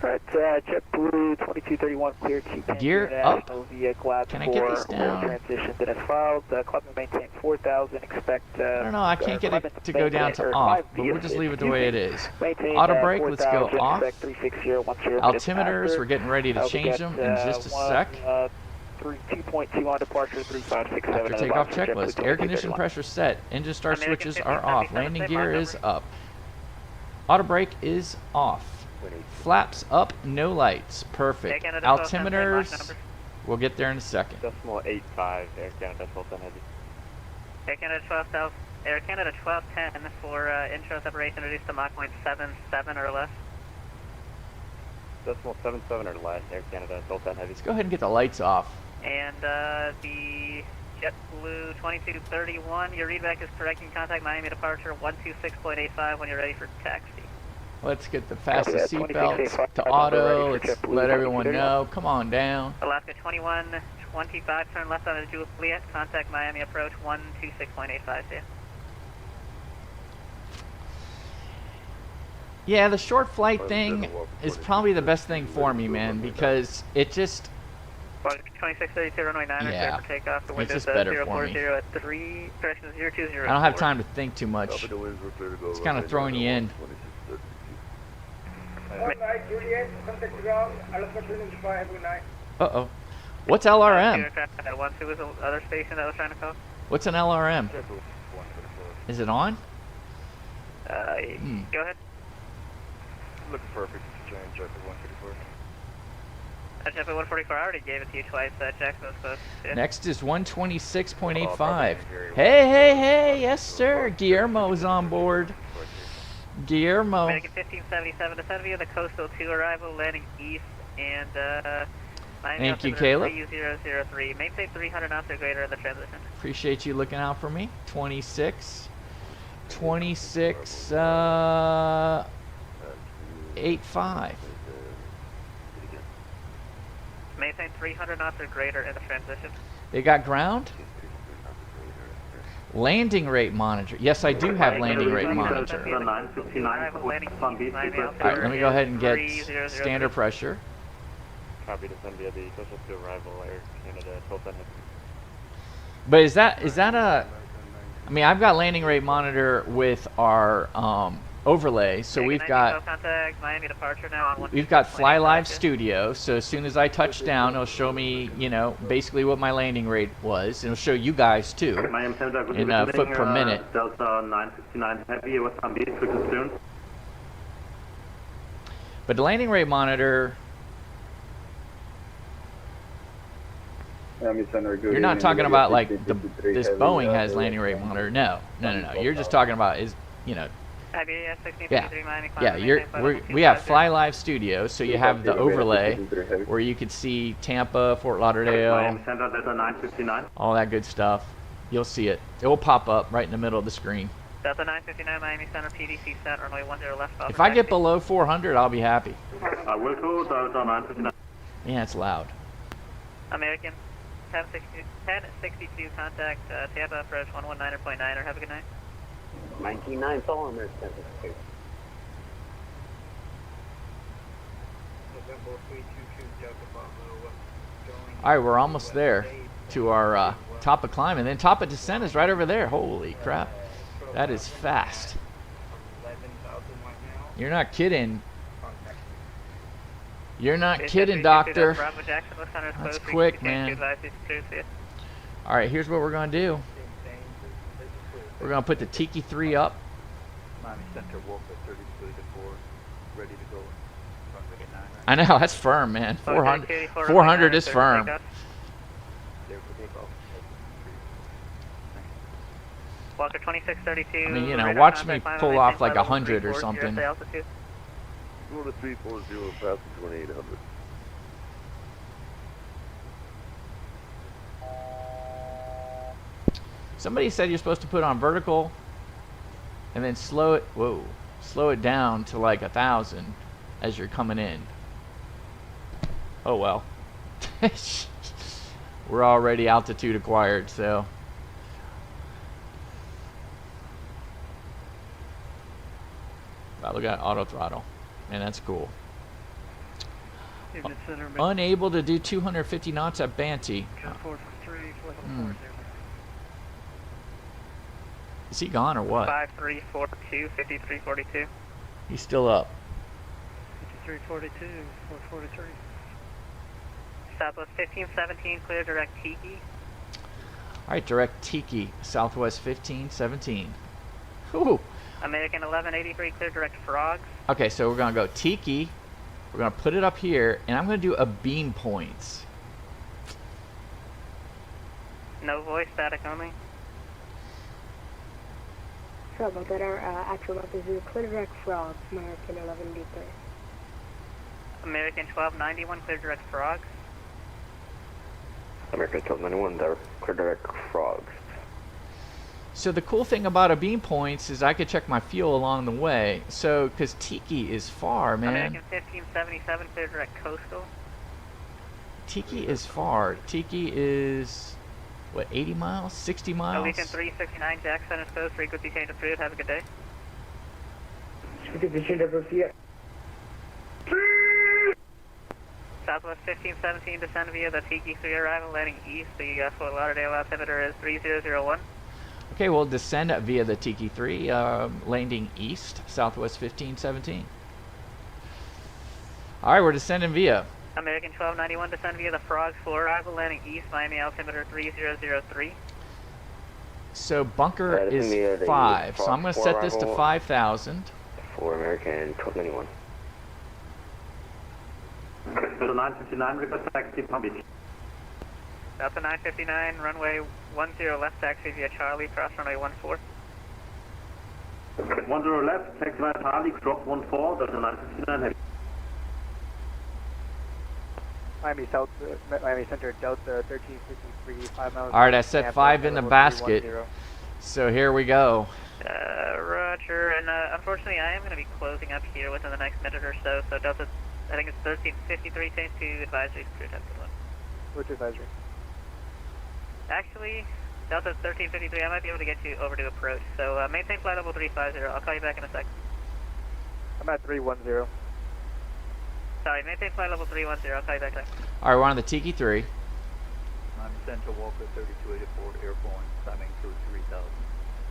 Alright, JetBlue 2231, clear to Cancun Gear International up. via glad Can I for get this down? transition that is filed. Climb and maintain 4,000, expect... I don't know, I can't get it to go down to off, but we'll just leave it the way it is. Maintain, Auto brake, let's go 4,000, off. expect 360, 10 Altimeters, after. we're getting ready to We change got, them in just a sec. 2.2 on departure, 3567. After takeoff checklist, air condition pressure set, engine start American switches are off, 1577, landing same gear line is number. up. Auto brake is off. Flaps up, no lights, perfect. Air Canada 1210, same line Altimeters, number. we'll get there in a second. Decimal 85, Air Canada, Sultan Heavy. Air Canada 12,000. Air Canada 1210 for intro separation reduced to Mach 0.77 or less. Decimal 77 or less, Air Canada, Sultan Heavy. Let's go ahead and get the lights off. And the JetBlue 2231, your readback is correct. You can contact Miami departure 126.85 when you're ready for taxi. Let's get the fastest that, seatbelts 2685, to ready auto. for Let's JetBlue let everyone 2231. know. Come on down. Alaska 2125, 125, turn left on the Juliet, contact Miami approach 126.85, see ya. Yeah, the short flight thing is probably the best thing for me, man, because it just... 2632 runway 9, yeah, for takeoff. The it's windows just better for 040 me. at 3, direction 020. I don't have time to think too much. It's kind of throwing you in. Alright, Juliet, contact ground. Alpha 25, have a good night. Uh-oh. What's LRM? That one, who was the other station that was trying to call? What's an LRM? Is it on? Go ahead. Looking for a 50 exchange, Jeff at 154. Jeff at 144, I already gave it to you twice, Jackson was close. Yeah. Next is 126.85. Hey, yes sir. Guillermo's on board. Guillermo. American 1577 to Via, the coastal 2 arrival, landing east, and thank you, Caleb. 3003. Maintain 300 knots or greater in the transition. Appreciate you looking out for me. 26. 85. Maintain 300 knots or greater in the transition. They got ground? Landing rate monitor. Yes, I do have landing rate monitor. Alright, let me go ahead and get standard pressure. Copy to send via the coastal 2 arrival, Air Canada 1210. But is that a... I mean, I've got landing rate monitor with our overlay, so we've got Fly Live Studio. So as soon as I touch down, it'll show me, you know, basically what my landing rate was. It'll show you guys too in foot per minute. Delta 959 heavy, what's on beat, switches soon. But the landing rate monitor, you're not talking about like this Boeing has landing rate monitor. No. You're just talking about is, you know. Yeah, we have Fly Live Studio, so you have the overlay where you can see Tampa, Fort Lauderdale, all that good stuff. You'll see it. It will pop up right in the middle of the screen. Delta 959 Miami Center PDC set, runway 10 left. If I get below 400, I'll be happy. Yeah, it's loud. American 1062 contact Tampa approach 119.9, or have a good night. 19.9, it's all on there, 1062. Alright, we're almost there to our top of climb, and then top of descent is right over there. Holy crap. That is fast. You're not kidding. You're not kidding, Doctor. That's quick, man. Alright, here's what we're going to do. We're going to put the Tiki 3 up. Miami Center, Wolf at 32 to 4, ready to go. I know, that's firm, man. 400 is firm. Walker 2632. I mean, you know, watch me pull off like 100 or something. 340, passing 2800. Somebody said you're supposed to put on vertical and then slow it down to like 1,000 as you're coming in. Oh well. We're already altitude acquired, so. Wow, look at auto throttle. Man, that's cool. Unable to do 250 knots at Banty. Is he gone or what? 5342, 5342. He's still up. 5342, 443. Southwest 1517, clear direct Tiki. Alright, direct Tiki, Southwest 1517. Ooh. American 1183, clear direct Frogs. Okay, so we're going to go Tiki. We're going to put it up here, and I'm going to do a beam points. No voice, static only. Sorry about that. Our actual map is clear direct Frogs, American 1183. American 1291, clear direct Frogs. American 1291, clear direct Frogs. So the cool thing about a beam points is I could check my fuel along the way. So, because Tiki is far, man. American 1577, clear direct Coastal. Tiki is far. Tiki is, what, 80 miles? 60 miles? Legion 369, Jack, center coast, frequency change approved, have a good day. Southwest 1517, descend via the Tiki 3 arrival, landing east. The Fort Lauderdale altimeter is 3001. Okay, we'll descend via the Tiki 3, landing east, Southwest 1517. Alright, we're descending via. American 1291, descend via the Frogs 4 arrival, landing east, Miami altimeter 3003. So bunker is 5, so I'm going to set this to 5,000. For American 1291. Delta 959, request taxi Palm Beach. Delta 959, runway 10 left, taxi via Charlie, cross runway 14. 10 left, taxi via Charlie, cross 14, Delta 959 heavy. Miami South, Miami Center, Delta 1353, 5 miles. Alright, I set 5 in the basket. So here we go. Roger, and unfortunately I am going to be closing up here within the next minute or so, so Delta, I think it's 1353, change to advisory, clear time to one. Which advisory? Actually, Delta 1353, I might be able to get you over to approach, so maintain flight level 350, I'll call you back in a sec. I'm at 310. Sorry, maintain flight level 310, I'll call you back in a sec. Alright, we're on the Tiki 3. I'm Central Walker 3284, airborne, climbing through 3000.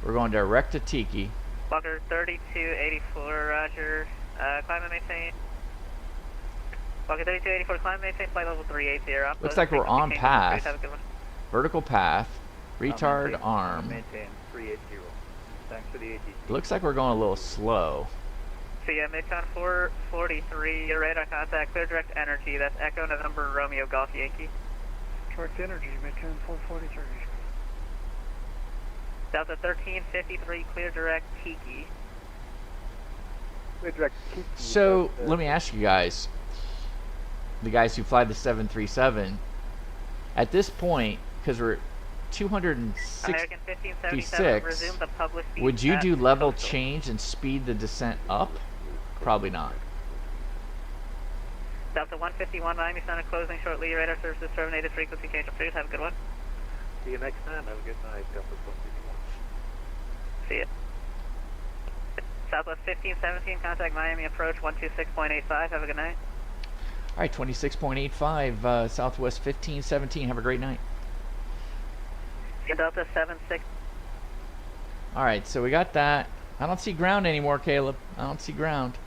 We're going direct to Tiki. Walker 3284, roger, climb and maintain. Walker 3284, climb and maintain flight level 380. Looks like we're on path. Have a good one. Vertical path. Retard maintain, arm. Maintain 380. Thanks for the ATC. Looks like we're going a little slow. See ya, Midcon 443, your radar contact, clear direct energy, that's Echo November Romeo Golf Yankee. Direct energy, Midcon 443. Delta 1353, clear direct Tiki. Clear direct Tiki. So, let me ask you guys, the guys who fly the 737, at this point, because we're 266, would you do level change and speed the descent up? Probably not. Delta 151, Miami Center closing shortly. Your radar services terminated. Frequency change approved. Have a good one. See you next time. Have a good night. Delta 151. See ya. Southwest 1517, contact Miami approach 126.85. Have a good night. Alright, 26.85, Southwest 1517. Have a great night. Delta 76. Alright, so we got that. I don't see ground anymore, Caleb. I don't see ground.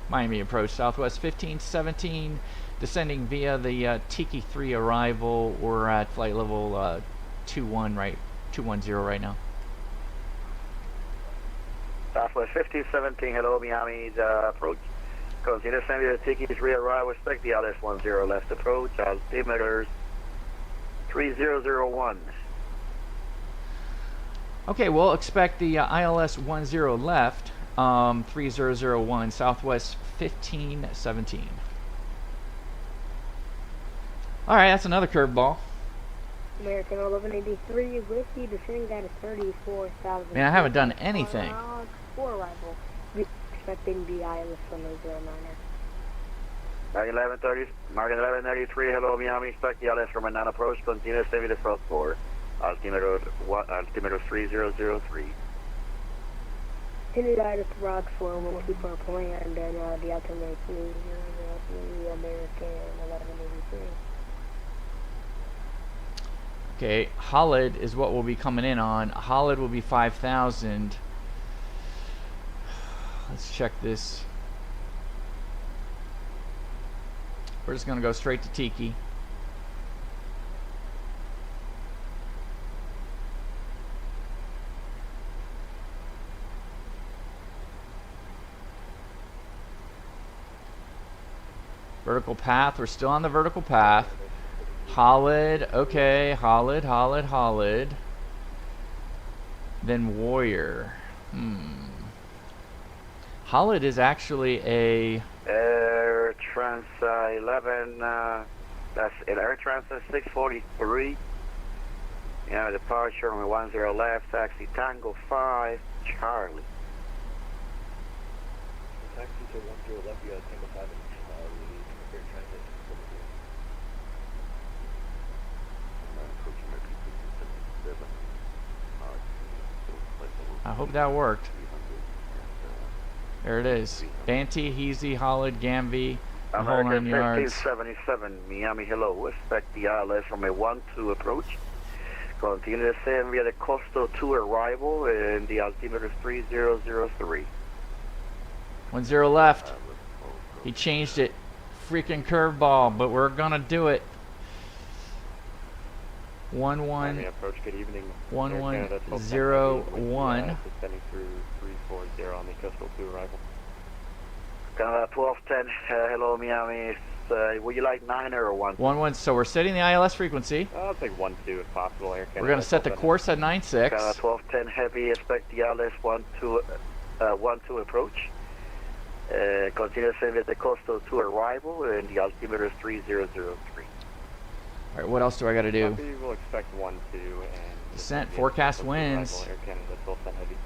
Miami approach Southwest 1517, descending via the Tiki 3 arrival. We're at flight level 210 right now. Southwest 1517, hello Miami's approach. Continue to send you the Tiki 3 arrival, expect the LS 10 left approach, altimeters 3001. Okay, we'll expect the ILS 10 left. 3001, Southwest 1517. Alright, that's another curveball. American 1183, whiskey, descending at 34,000. Man, I haven't done anything. For arrival. Expecting the ILS 1009er. American 1133, hello Miami, expect the LS from a non-approach, continue to send you the thrust for altimeter 3003. Continue to the Rock 4, we'll keep our plan, and then the altimeter 3003, American 1183. Okay, Holland is what we'll be coming in on. Holland will be 5,000. Let's check this. We're just going to go straight to Tiki. Vertical path, we're still on the vertical path. Holland, okay, Holland. Then Warrior. Holland is actually a... Air Trans 11, that's Air Trans 643. Yeah, departure runway 10 left, taxi Tango 5, Charlie. Taxi to 10 left, you got Tango 5 and lead Air Transit 643. I hope that worked. There it is. Banty, Heasy, Holland, Gamvee, the whole 9 American yards. 1577, Miami, hello. Expect the ILS from a 1-2 approach. Continue to descend via the Coastal 2 arrival, and the altimeter is 3003. 10 left. He changed it. Freaking curveball, but we're gonna do it. 11 approach, good evening. 1101. Descending through 340 on the Coastal 2 arrival. Canada 1210, hello Miami. Would you like 9 or 1? 11. So we're setting the ILS frequency. I'll take 1-2 if possible. Air Canada, We're gonna set the course at 96. Canada 1210 heavy. Expect the ILS 1-2 approach. Continue to send at the Coastal 2 arrival, and the altimeter is 3003. All right, what else do I got to do? We'll expect 1-2 and Descent, forecast winds. Air Canada 1210 heavy.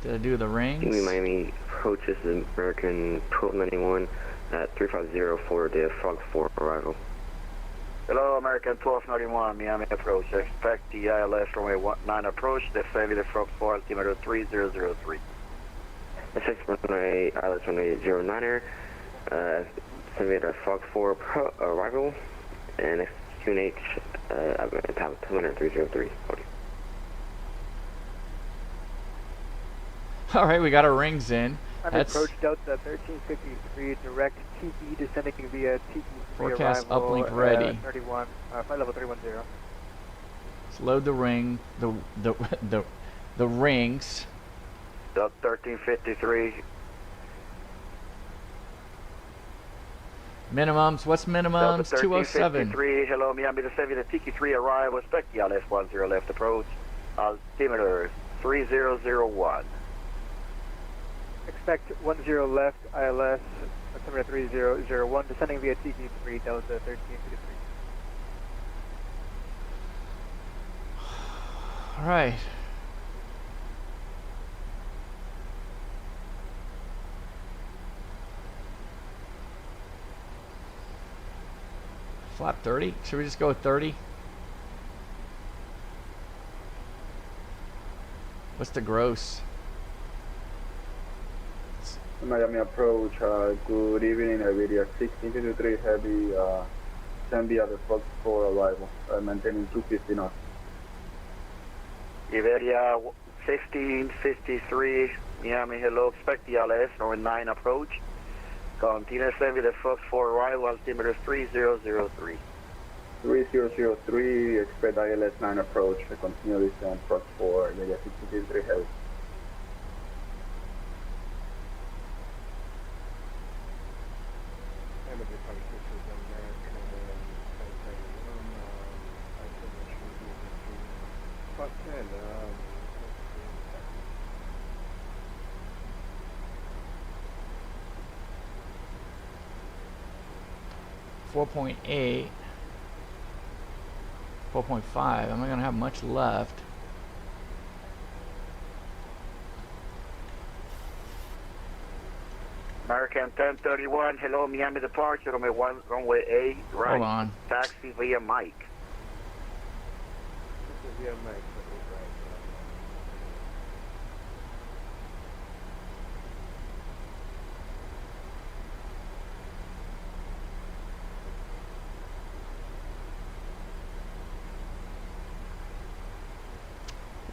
Did I do the rings? Miami approach is American 1291 at 350 for the Frog 4 arrival. Hello, American 1291, Miami approach. Expect the ILS runway 9 approach, descend with the Frog 4, altimeter 3003. Essex runway, ILS runway 09er, send me the Frog 4 arrival, and QNH, I'm going to have 20303. All right, we got our rings in. That's approach Delta 1353, direct TE descending via TE3 forecast arrival, uplink ready. 31, flight level 310. Let's load the ring, the rings. Delta 1353. Minimums, what's minimums? 207. Hello, Miami, descend via the TQ3 arrival. Expect the ILS 10 left approach. Altimeter 3001. Expect 10 left, ILS, altimeter 3001, descending via TQ3, Delta 1353. All right. Flap 30? Should we just go with 30? What's the gross? Miami approach, good evening, Nvidia 1623 heavy, send via the Fox 4 arrival, maintaining 250 knots. Nvidia 1653, Miami, hello, expect the ILS runway 9 approach. Continue to send via the Fox 4 arrival, altimeter 3003. 3003, expect ILS 9 approach, continue descent, Fox 4, Nvidia 1623 heavy. .8, 4.5. I'm not gonna have much left. American 1031, hello, Miami departure, runway 8, right. Hold on. Taxi via Mike. Via Mike.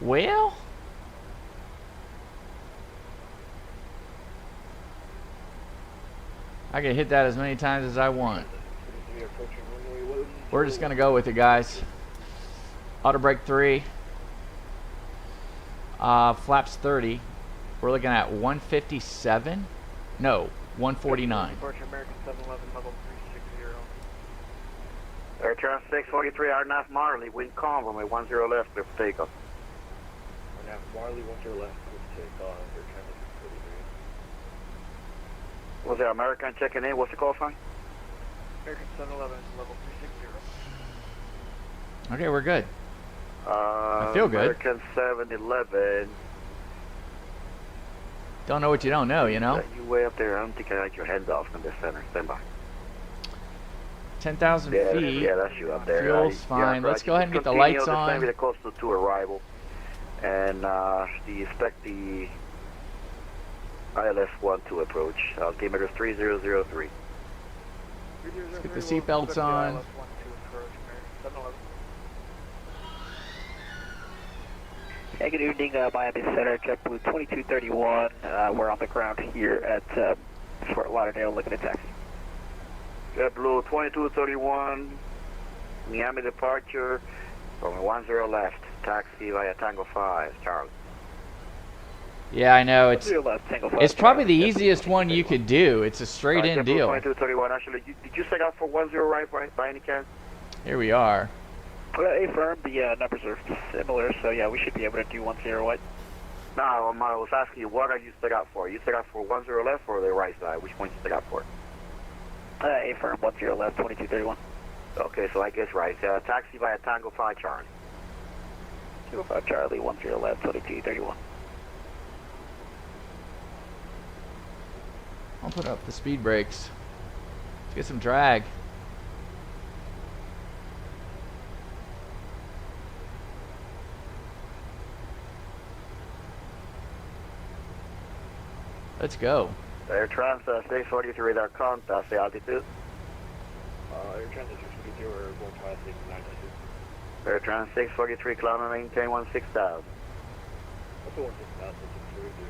Well, I can hit that as many times as I want. We're just gonna go with it, guys. Auto brake 3. Flaps 30. We're looking at 157. No, 149. Departure American 711 level 360. Air Trans 643, RNAV Marley, wind calm, runway 10 left, clear for takeoff. RNAV Marley, 10 left, clear for takeoff, Air Trans 643. Was there American checking in? What's the call sign? American 711, level 360. Okay, we're good. I feel good. American 711. Don't know what you don't know, you know? You way up there. I don't think I got your heads off from this center. Stand by. 10,000 feet. Yeah, that's you up there. Fuel's fine. Yeah, let's go ahead and get the lights on. Maybe the coastal to arrival. And do you expect the ILS-1 to approach? Altimeter 3003. Let's get the seatbelts on. Hey, good evening, Miami Center, JetBlue 2231. We're on the ground here at Fort Lauderdale looking at taxi. JetBlue 2231, Miami departure, from 10 left, taxi via Tango 5, Charlie. Yeah, I know. It's probably the Charlie. easiest one you could do. It's a straight-in deal. 2231, actually, did you set out for 10 right by any chance? Here we are. Affirm, the numbers are similar, so yeah, we should be able to do 10 right. No, I was asking you, what are you set out for? You set out for 10 left or the right side? Which one you set out for? Affirm, 10 left, 2231. Okay, so I guess right. Taxi via Tango 5, Charlie. Tango 5, Charlie, 10 left, 2231. I'll put up the speed brakes. Let's get some drag. Let's go. Air Trans 643, their contact, the altitude. Air Trans 643, we're going to 992. Air Trans 643, climb and maintain 16,000. What's the 16,000? 643.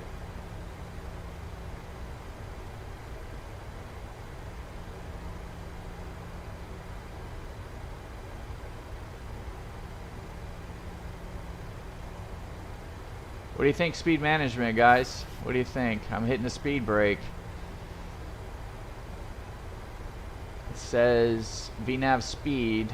What do you think, speed management, guys? What do you think? I'm hitting the speed brake. It says VNAV speed.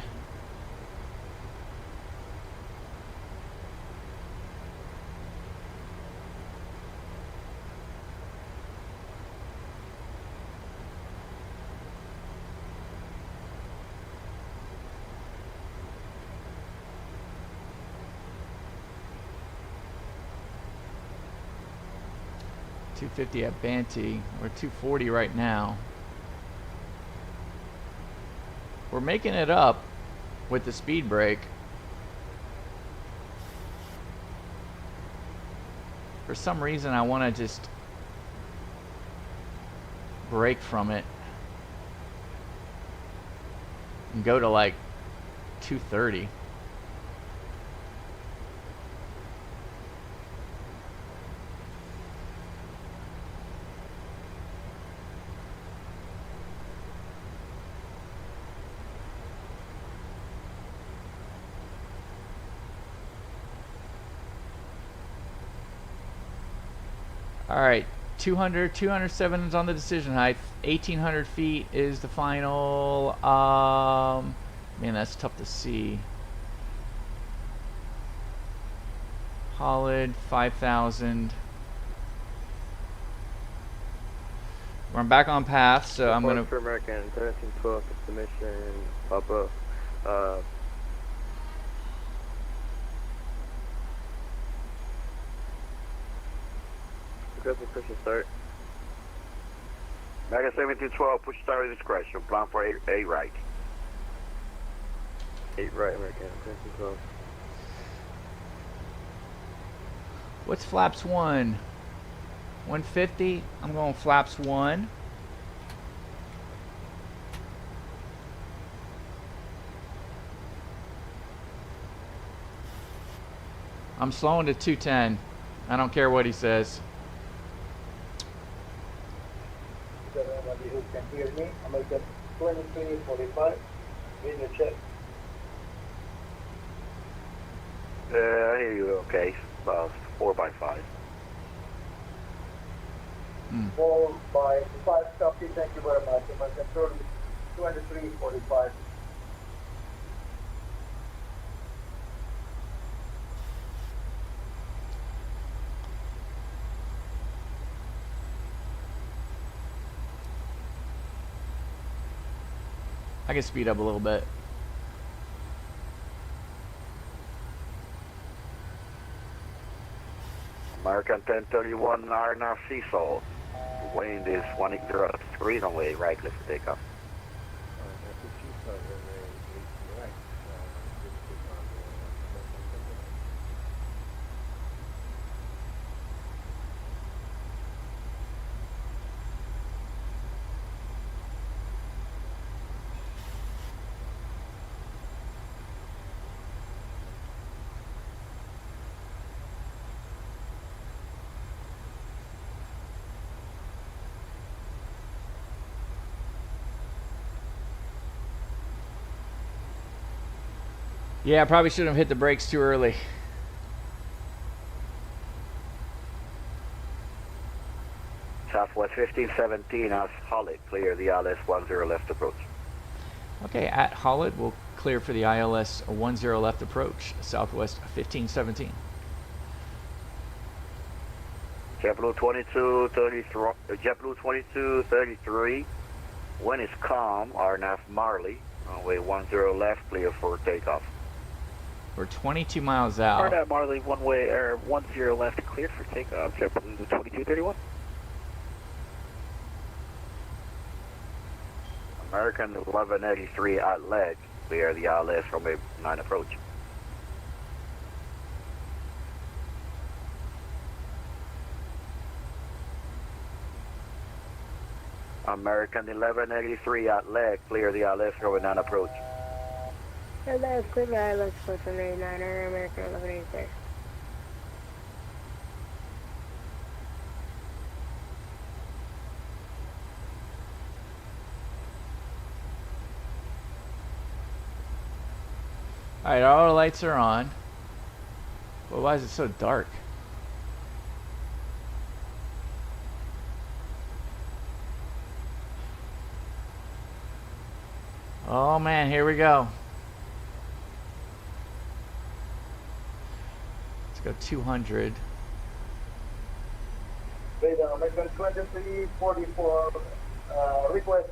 .250 at Banty. We're 240 right now. We're making it up with the speed brake. For some reason I want to just break from it and go to like 230. Alright, 207 is on the decision height. 1,800 feet is the final. Man, that's tough to see. Hollid, 5,000. I'm back on path, so I'm gonna. For American 1312 submission, Papa. Aggressive push and start. American 1712, push start with discretion. Plan for 8 right. 8 right, American 1312. What's flaps 1? 150? I'm going flaps 1. I'm slowing to 210. I don't care what he says. Everybody who can hear me, I'm going to get 2345. Video check. I hear you okay. About 4x5. 4x5 copy, thank you very much. My control is 2345. I can speed up a little bit. American 1031 RNAV Seasalt. Wind is 180 runway right, clear for takeoff. Yeah, I probably shouldn't have hit the brakes too early. Southwest 1517 as Holly, clear the ILS 10 left approach. Okay, at Holland, we'll clear for the ILS 10 left approach, Southwest 1517. JetBlue 2233, wind is calm, RNAV Marley, runway 10 left, clear for takeoff. We're 22 miles out. RNAV Marley, one way, or 10 left, cleared for takeoff, JetBlue 2231. American 1183 at ledge, clear the ILS runway 9 approach. American 1183 at leg, clear the ILS runway 9 approach. LS, clear the ILS 4789er, American 1183. Alright, all the lights are on. Well, why is it so dark? Oh man, here we go. Let's go 200. Radar, American 2344, request.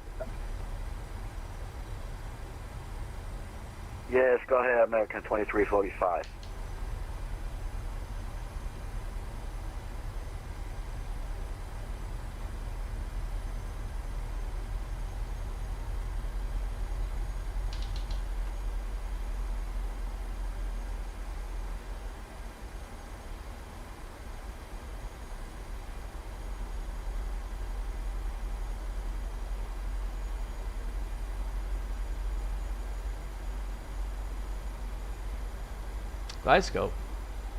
Yes, go ahead, American 2345. Glide scope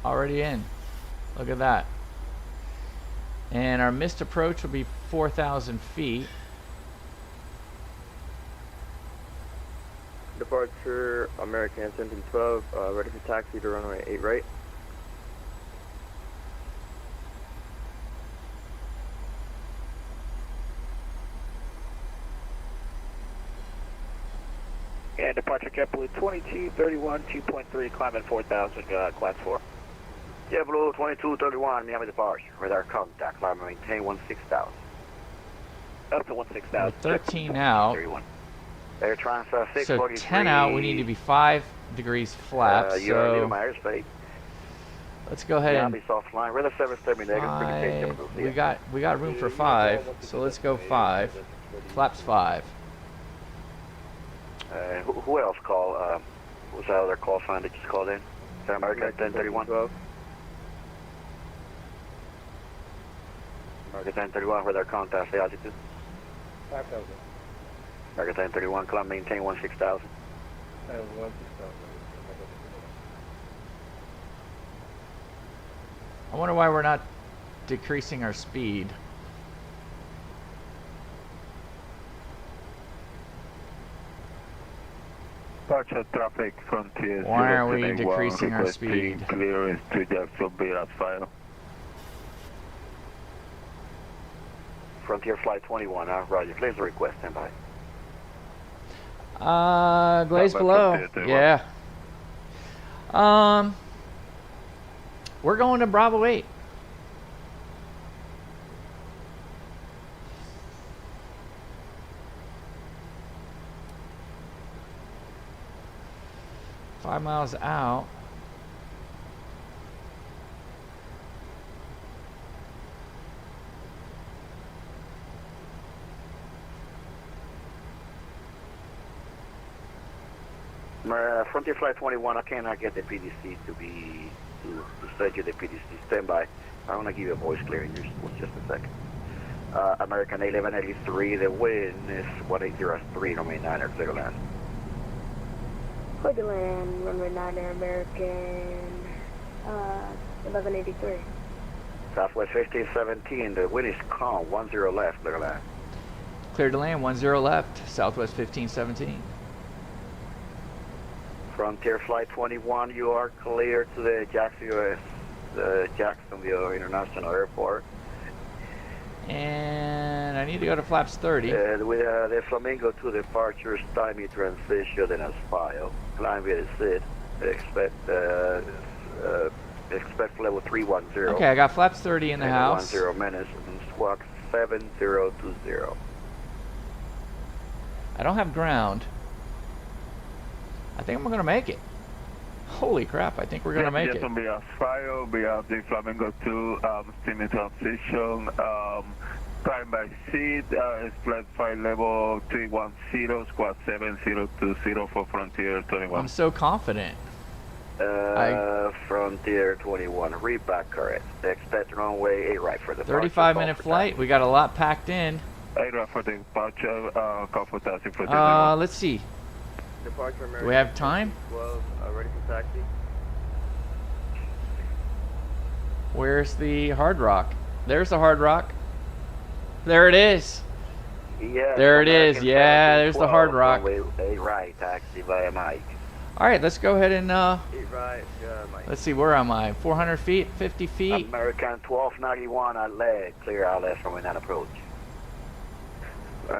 already in. Look at that. And our missed approach will be 4,000 feet. Departure American 1712, ready for taxi to runway 8 right. And departure JetBlue 2231, 2.3, climbing 4000, class 4. JetBlue 2231, Miami departure. Radar contact, climb and maintain 16,000. Up to 16,000. 13 out. Air transfer So 643. 10 out, we need to be 5 degrees flat. You are leaving So my airspace. let's go ahead and Miami soft line. Radar 730 negative. 5. We got room for 5. So let's go 5. Flaps 5. Who else called? What was that other call sign that just called in? Is that American 1031? American 1031, where their contact, the altitude? 5,000. American 1031, climb, maintain 16,000. 16,000. I wonder why we're not decreasing our speed. Departure traffic Frontier. Why are we decreasing our speed? Clearance to Jacksonville at file. Frontier Flight 21, Roger. Please request, stand by. Glaze below. Yeah. We're going to Bravo 8. 5 miles out. Frontier Flight 21, I cannot get the PDC to send you the PDC. Stand by. I want to give you a voice clearing just a second. American 1183, the wind is 1803, runway 9er, clear to land. Clear to land, runway 9er, American 1183. Southwest 1517, the wind is calm, 10 left, clear to land. Clear to land, 10 left, Southwest 1517. Frontier Flight 21, you are clear to the Jacksonville International Airport. And I need to go to flaps 30. With the Flamingo to departure, stymie transition and Aspire. Climb with a SID. Expect level 310. Okay, I got flaps 30 in the house. 10 minutes and squawk 7020. I don't have ground. I think I'm going to make it. Holy crap, I think we're going to make it. We have Fire, we have the Flamingo 2, steaming transition, climb by seat, split flight level 310, squad 7020 for Frontier 21. I'm so confident. Frontier 21, read back correct. Expect runway 8 right for the 35-minute flight, we got a lot packed in. 8 right for the departure, comfort taxi for 21. Let's see. Departure American. Do we have time? 12, ready for taxi. Where's the Hard Rock? There's the Hard Rock. There it is. Yeah. There it is. Yeah, there's the Hard Rock. Runway 8 right, taxi via Mike. All right, let's go ahead and 8 right, Mike. let's see, where am I? 400 feet, 50 feet. American 1291 at leg, clear outlet from that approach.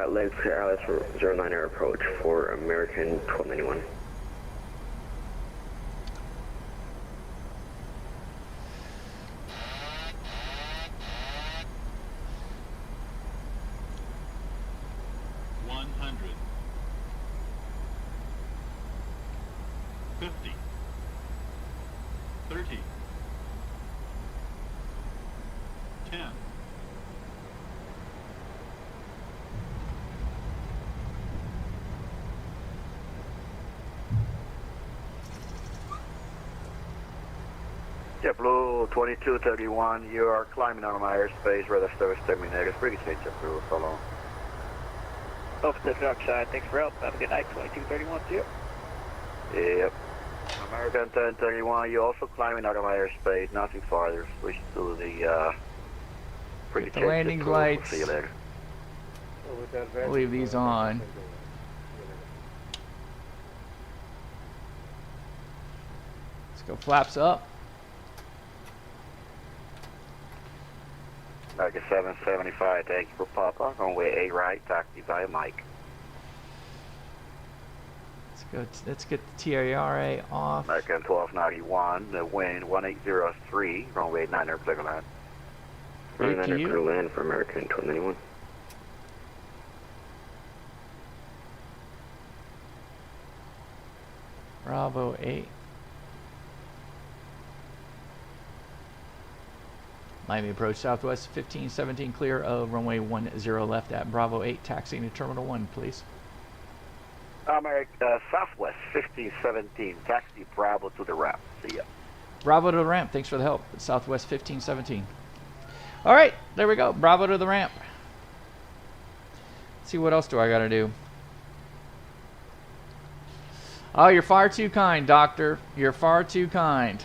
Legs clear outlet for 09er approach for American 1291. JetBlue 2231, you are climbing out of my airspace, radar service terminated. Pretty safe, JetBlue, so long. Off the dark side, thanks for help. Have a good night, 2231, see you. Yep. American 1031, you also climbing out of my airspace, nothing farther. Switch to the pretty the landing lights. See you later. I'll leave these on. Let's go flaps up. American 775, thank you for Papa. Runway 8 right, taxi via Mike. Let's get the TRA off. American 1291, the wind 1803, runway 9er, clear to land. 9er, clear to land for American 1291. Bravo 8. Miami approach Southwest 1517, clear of runway 10 left at Bravo 8, taxiing to Terminal 1, please. Southwest 1517, taxi Bravo to the ramp. See ya. Bravo to the ramp, thanks for the help. Southwest 1517. All right, there we go. Bravo to the ramp. Let's see, what else do I got to do? Oh, you're far too kind, Doctor. You're far too kind.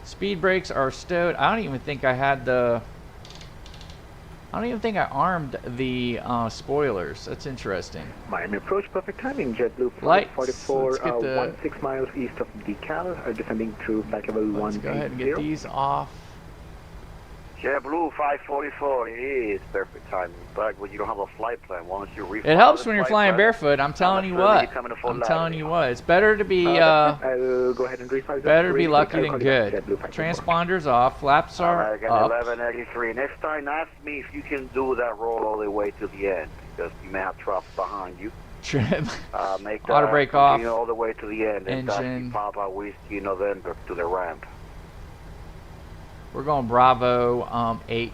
Speed brakes are stowed. I don't even think I had the... I don't even think I armed the spoilers. That's interesting. Miami approach, perfect timing. JetBlue Lights. 44, 16 miles east of Decal, descending through flight level 180. Let's go ahead and get these off. JetBlue 544, it is perfect timing. But when you don't have a flight plan, once you it helps when you're flying barefoot. I'm telling you what. I'm telling you what. It's better to be I'll go ahead and better to be lucky than good. Transponders off, flaps are American up. 1183. Next time, ask me if you can do that roll all the way to the end. because you may have troughs behind you. Trim. Make Auto brake off. continue all the way to the end and Engine. taxi Papa Whiskey November to the ramp. We're going Bravo 8.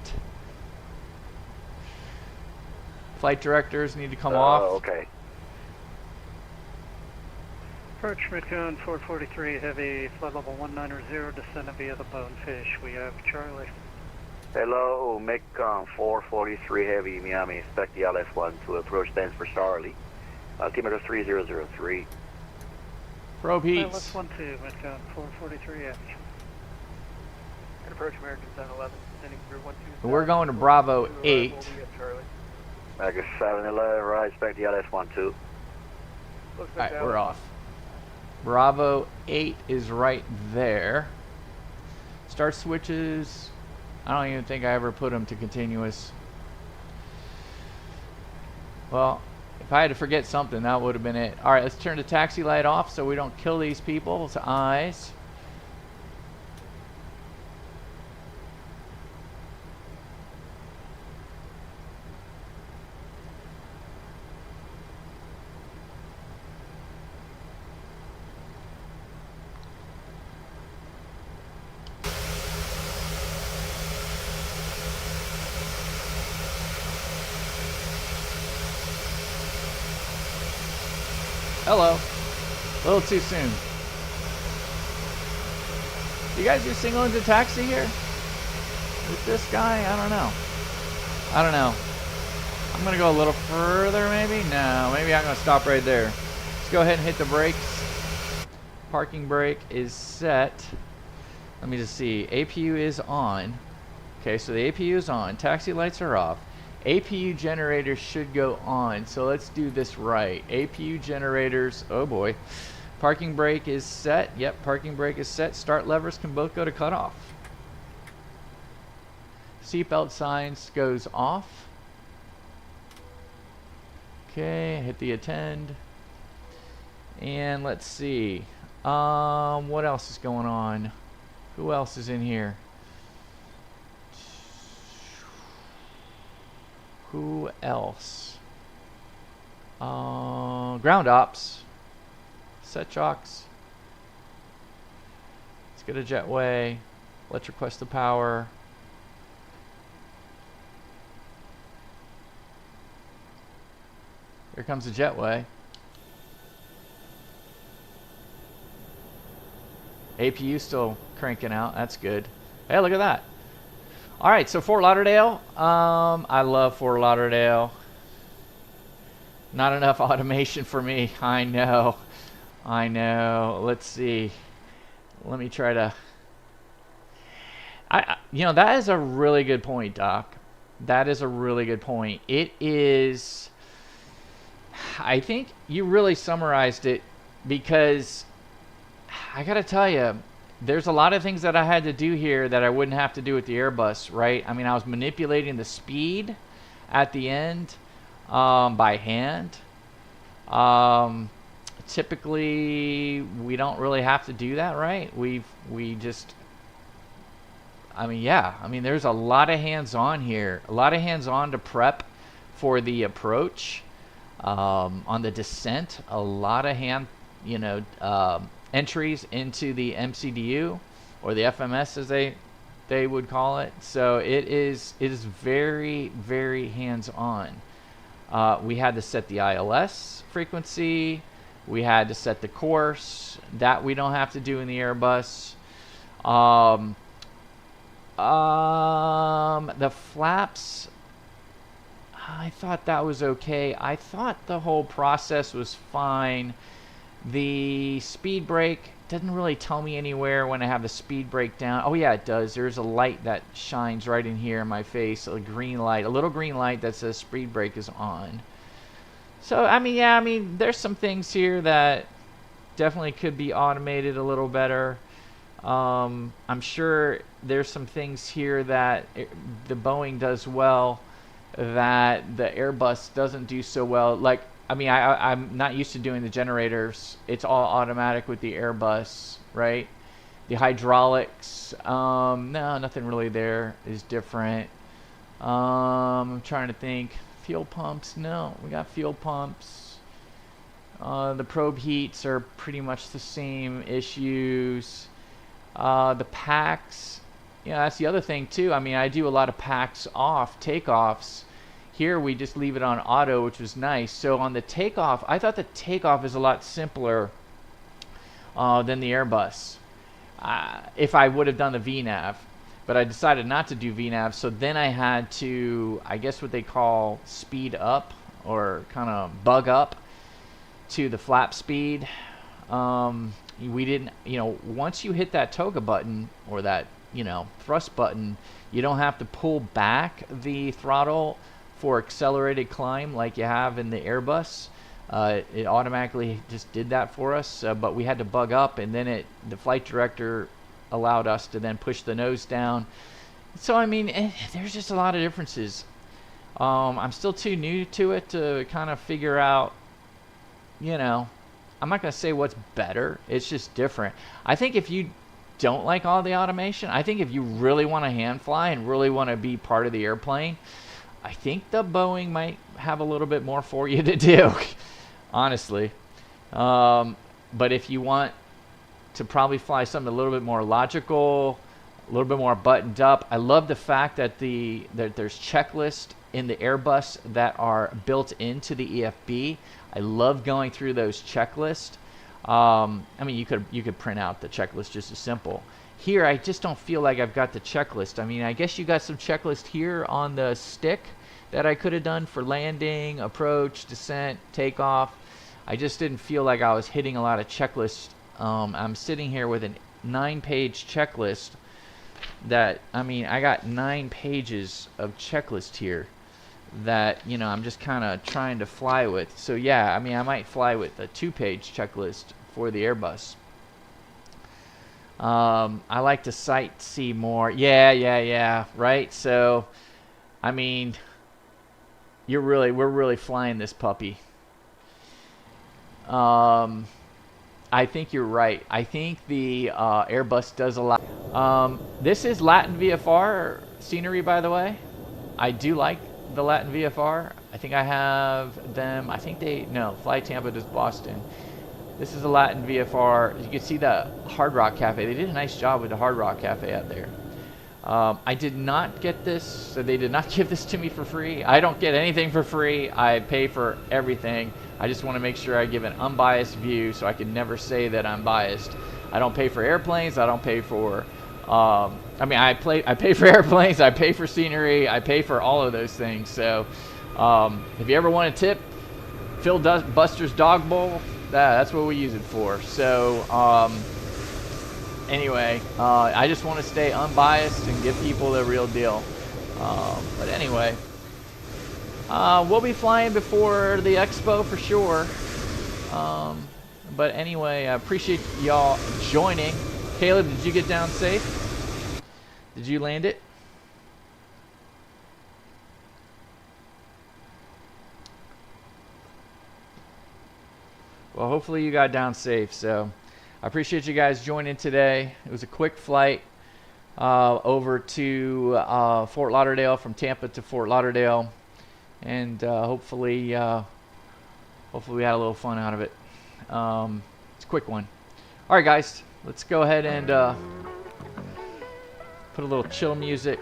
Flight directors need to come off. Okay. Approach Midcon 443 Heavy, flight level 1900, descending via the Bonefish. We have Charlie. Hello, Midcon 443 Heavy, Miami. Expect the LS1 to approach stands for Charlie. Altimeter 3003. Probe heats. LS12, Midcon 443 Heavy. And approach American 711, descending through 127. We're going to Bravo 8. American 711, right, expect the LS1 too. Alright, we're off. Bravo 8 is right there. Start switches. I don't even think I ever put them to continuous. Well, if I had to forget something, that would have been it. Alright, let's turn the taxi light off so we don't kill these people's eyes. Hello. A little too soon. You guys do single engine taxi here? With this guy? I don't know. I don't know. I'm going to go a little further maybe? No, maybe I'm going to stop right there. Let's go ahead and hit the brakes. Parking brake is set. Let me just see. APU is on. Okay, so the APU is on. Taxi lights are off. APU generators should go on, so let's do this right. APU generators, oh boy. Parking brake is set. Yep, parking brake is set. Start levers can both go to cutoff. Seatbelt signs goes off. Okay, hit the attend. And let's see. What else is going on? Who else is in here? Who else? Ground ops. Set chocks. Let's get a jetway. Let's request the power. Here comes the jetway. APU still cranking out. That's good. Hey, look at that. All right, so Fort Lauderdale. I love Fort Lauderdale. Not enough automation for me. I know. I know. Let's see. Let me try to. You know, that is a really good point, Doc. That is a really good point. It is. I think you really summarized it, because I gotta tell you, there's a lot of things that I had to do here that I wouldn't have to do with the Airbus, right? I mean, I was manipulating the speed at the end by hand. Typically, we don't really have to do that, right? We just, I mean, yeah. I mean, there's a lot of hands-on here. A lot of hands-on to prep for the approach. On the descent, a lot of entries into the MCDU, or the FMS as they would call it. So it is very, very hands-on. We had to set the ILS frequency. We had to set the course. That we don't have to do in the Airbus. The flaps, I thought that was okay. I thought the whole process was fine. The speed brake doesn't really tell me anywhere when I have the speed brake down. Oh yeah, it does. There's a light that shines right in here in my face, a green light, a little green light that says speed brake is on. So I mean, yeah, I mean, there's some things here that definitely could be automated a little better. I'm sure there's some things here that the Boeing does well that the Airbus doesn't do so well. Like, I mean, I'm not used to doing the generators. It's all automatic with the Airbus, right? The hydraulics, no, nothing really there is different. I'm trying to think. fuel pumps? No, we got fuel pumps. The probe heats are pretty much the same issues. The packs, yeah, that's the other thing too. I mean, I do a lot of packs off, takeoffs. Here we just leave it on auto, which was nice. So on the takeoff, I thought the takeoff is a lot simpler than the Airbus. If I would have done the VNAV. But I decided not to do VNAV, so then I had to, I guess what they call speed up, or kind of bug up to the flap speed. We didn't, you know, once you hit that toga button, or that, you know, thrust button, you don't have to pull back the throttle for accelerated climb like you have in the Airbus. It automatically just did that for us, but we had to bug up, and then the flight director allowed us to then push the nose down. So I mean, there's just a lot of differences. I'm still too new to it to kind of figure out, you know, I'm not going to say what's better. It's just different. I think if you don't like all the automation, I think if you really want to hand fly and really want to be part of the airplane, I think the Boeing might have a little bit more for you to do, honestly. But if you want to probably fly something a little bit more logical, a little bit more buttoned up. I love the fact that there's checklists in the Airbus that are built into the EFB. I love going through those checklists. I mean, you could print out the checklist just as simple. Here, I just don't feel like I've got the checklist. I mean, I guess you got some checklist here on the stick that I could have done for landing, approach, descent, takeoff. I just didn't feel like I was hitting a lot of checklists. I'm sitting here with a 9-page checklist that, I mean, I got 9 pages of checklist here that, you know, I'm just kind of trying to fly with. So yeah, I mean, I might fly with a 2-page checklist for the Airbus. I like to sight see more. Yeah, right? So, I mean, we're really flying this puppy. I think you're right. I think the Airbus does a lot. This is LatinVFR scenery, by the way. I do like the LatinVFR. I think I have them. I think Fly Tampa does Boston. This is a LatinVFR. You can see the Hard Rock Cafe. They did a nice job with the Hard Rock Cafe out there. I did not get this, so they did not give this to me for free. I don't get anything for free. I pay for everything. I just want to make sure I give an unbiased view, so I can never say that I'm biased. I don't pay for airplanes. I don't pay for, I mean, I pay for airplanes. I pay for scenery. I pay for all of those things. So, if you ever want a tip, Phil Buster's Dog Bowl. That's what we use it for. So, anyway, I just want to stay unbiased and give people the real deal. But anyway, we'll be flying before the expo for sure. But anyway, I appreciate y'all joining. Caleb, did you get down safe? Did you land it? Well, hopefully you got down safe. So I appreciate you guys joining today. It was a quick flight over to Fort Lauderdale, from Tampa to Fort Lauderdale, and hopefully we had a little fun out of it. It's a quick one. All right, guys, let's go ahead and put a little chill music.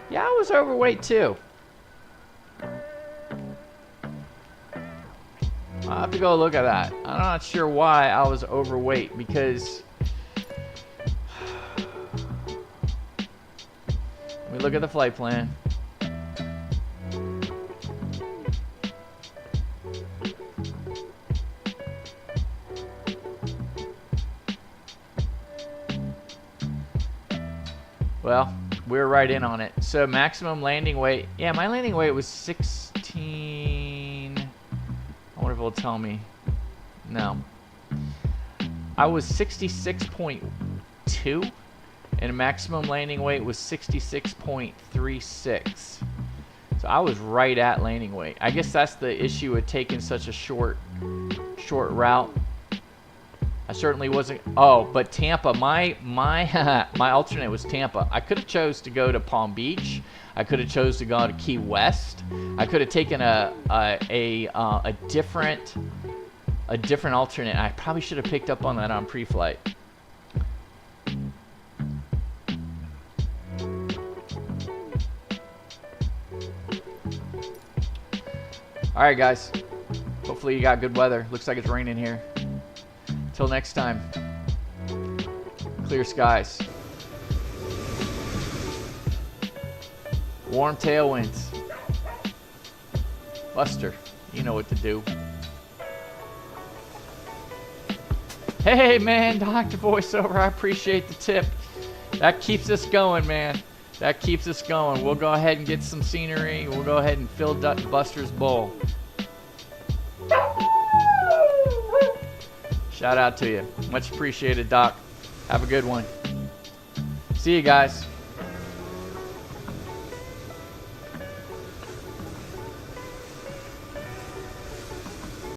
Yeah, I was overweight too. I'll have to go look at that. I'm not sure why I was overweight, because let me look at the flight plan. Well, we're right in on it. So maximum landing weight. Yeah, my landing weight was 16. I wonder if it'll tell me. No. I was 66.2, and maximum landing weight was 66.36. So I was right at landing weight. I guess that's the issue with taking such a short route. I certainly wasn't. Oh, but Tampa, my my alternate was Tampa. I could have chose to go to Palm Beach. I could have chose to go to Key West. I could have taken a different alternate. I probably should have picked up on that on pre-flight. All right, guys. Hopefully you got good weather. Looks like it's raining here. Until next time, clear skies. Warm tailwinds. Buster, you know what to do. Hey, man, Dr. Voiceover, I appreciate the tip. That keeps us going, man. That keeps us going. We'll go ahead and get some scenery. We'll go ahead and fill Buster's bowl. Shout out to you. Much appreciated, Doc. Have a good one. See you guys.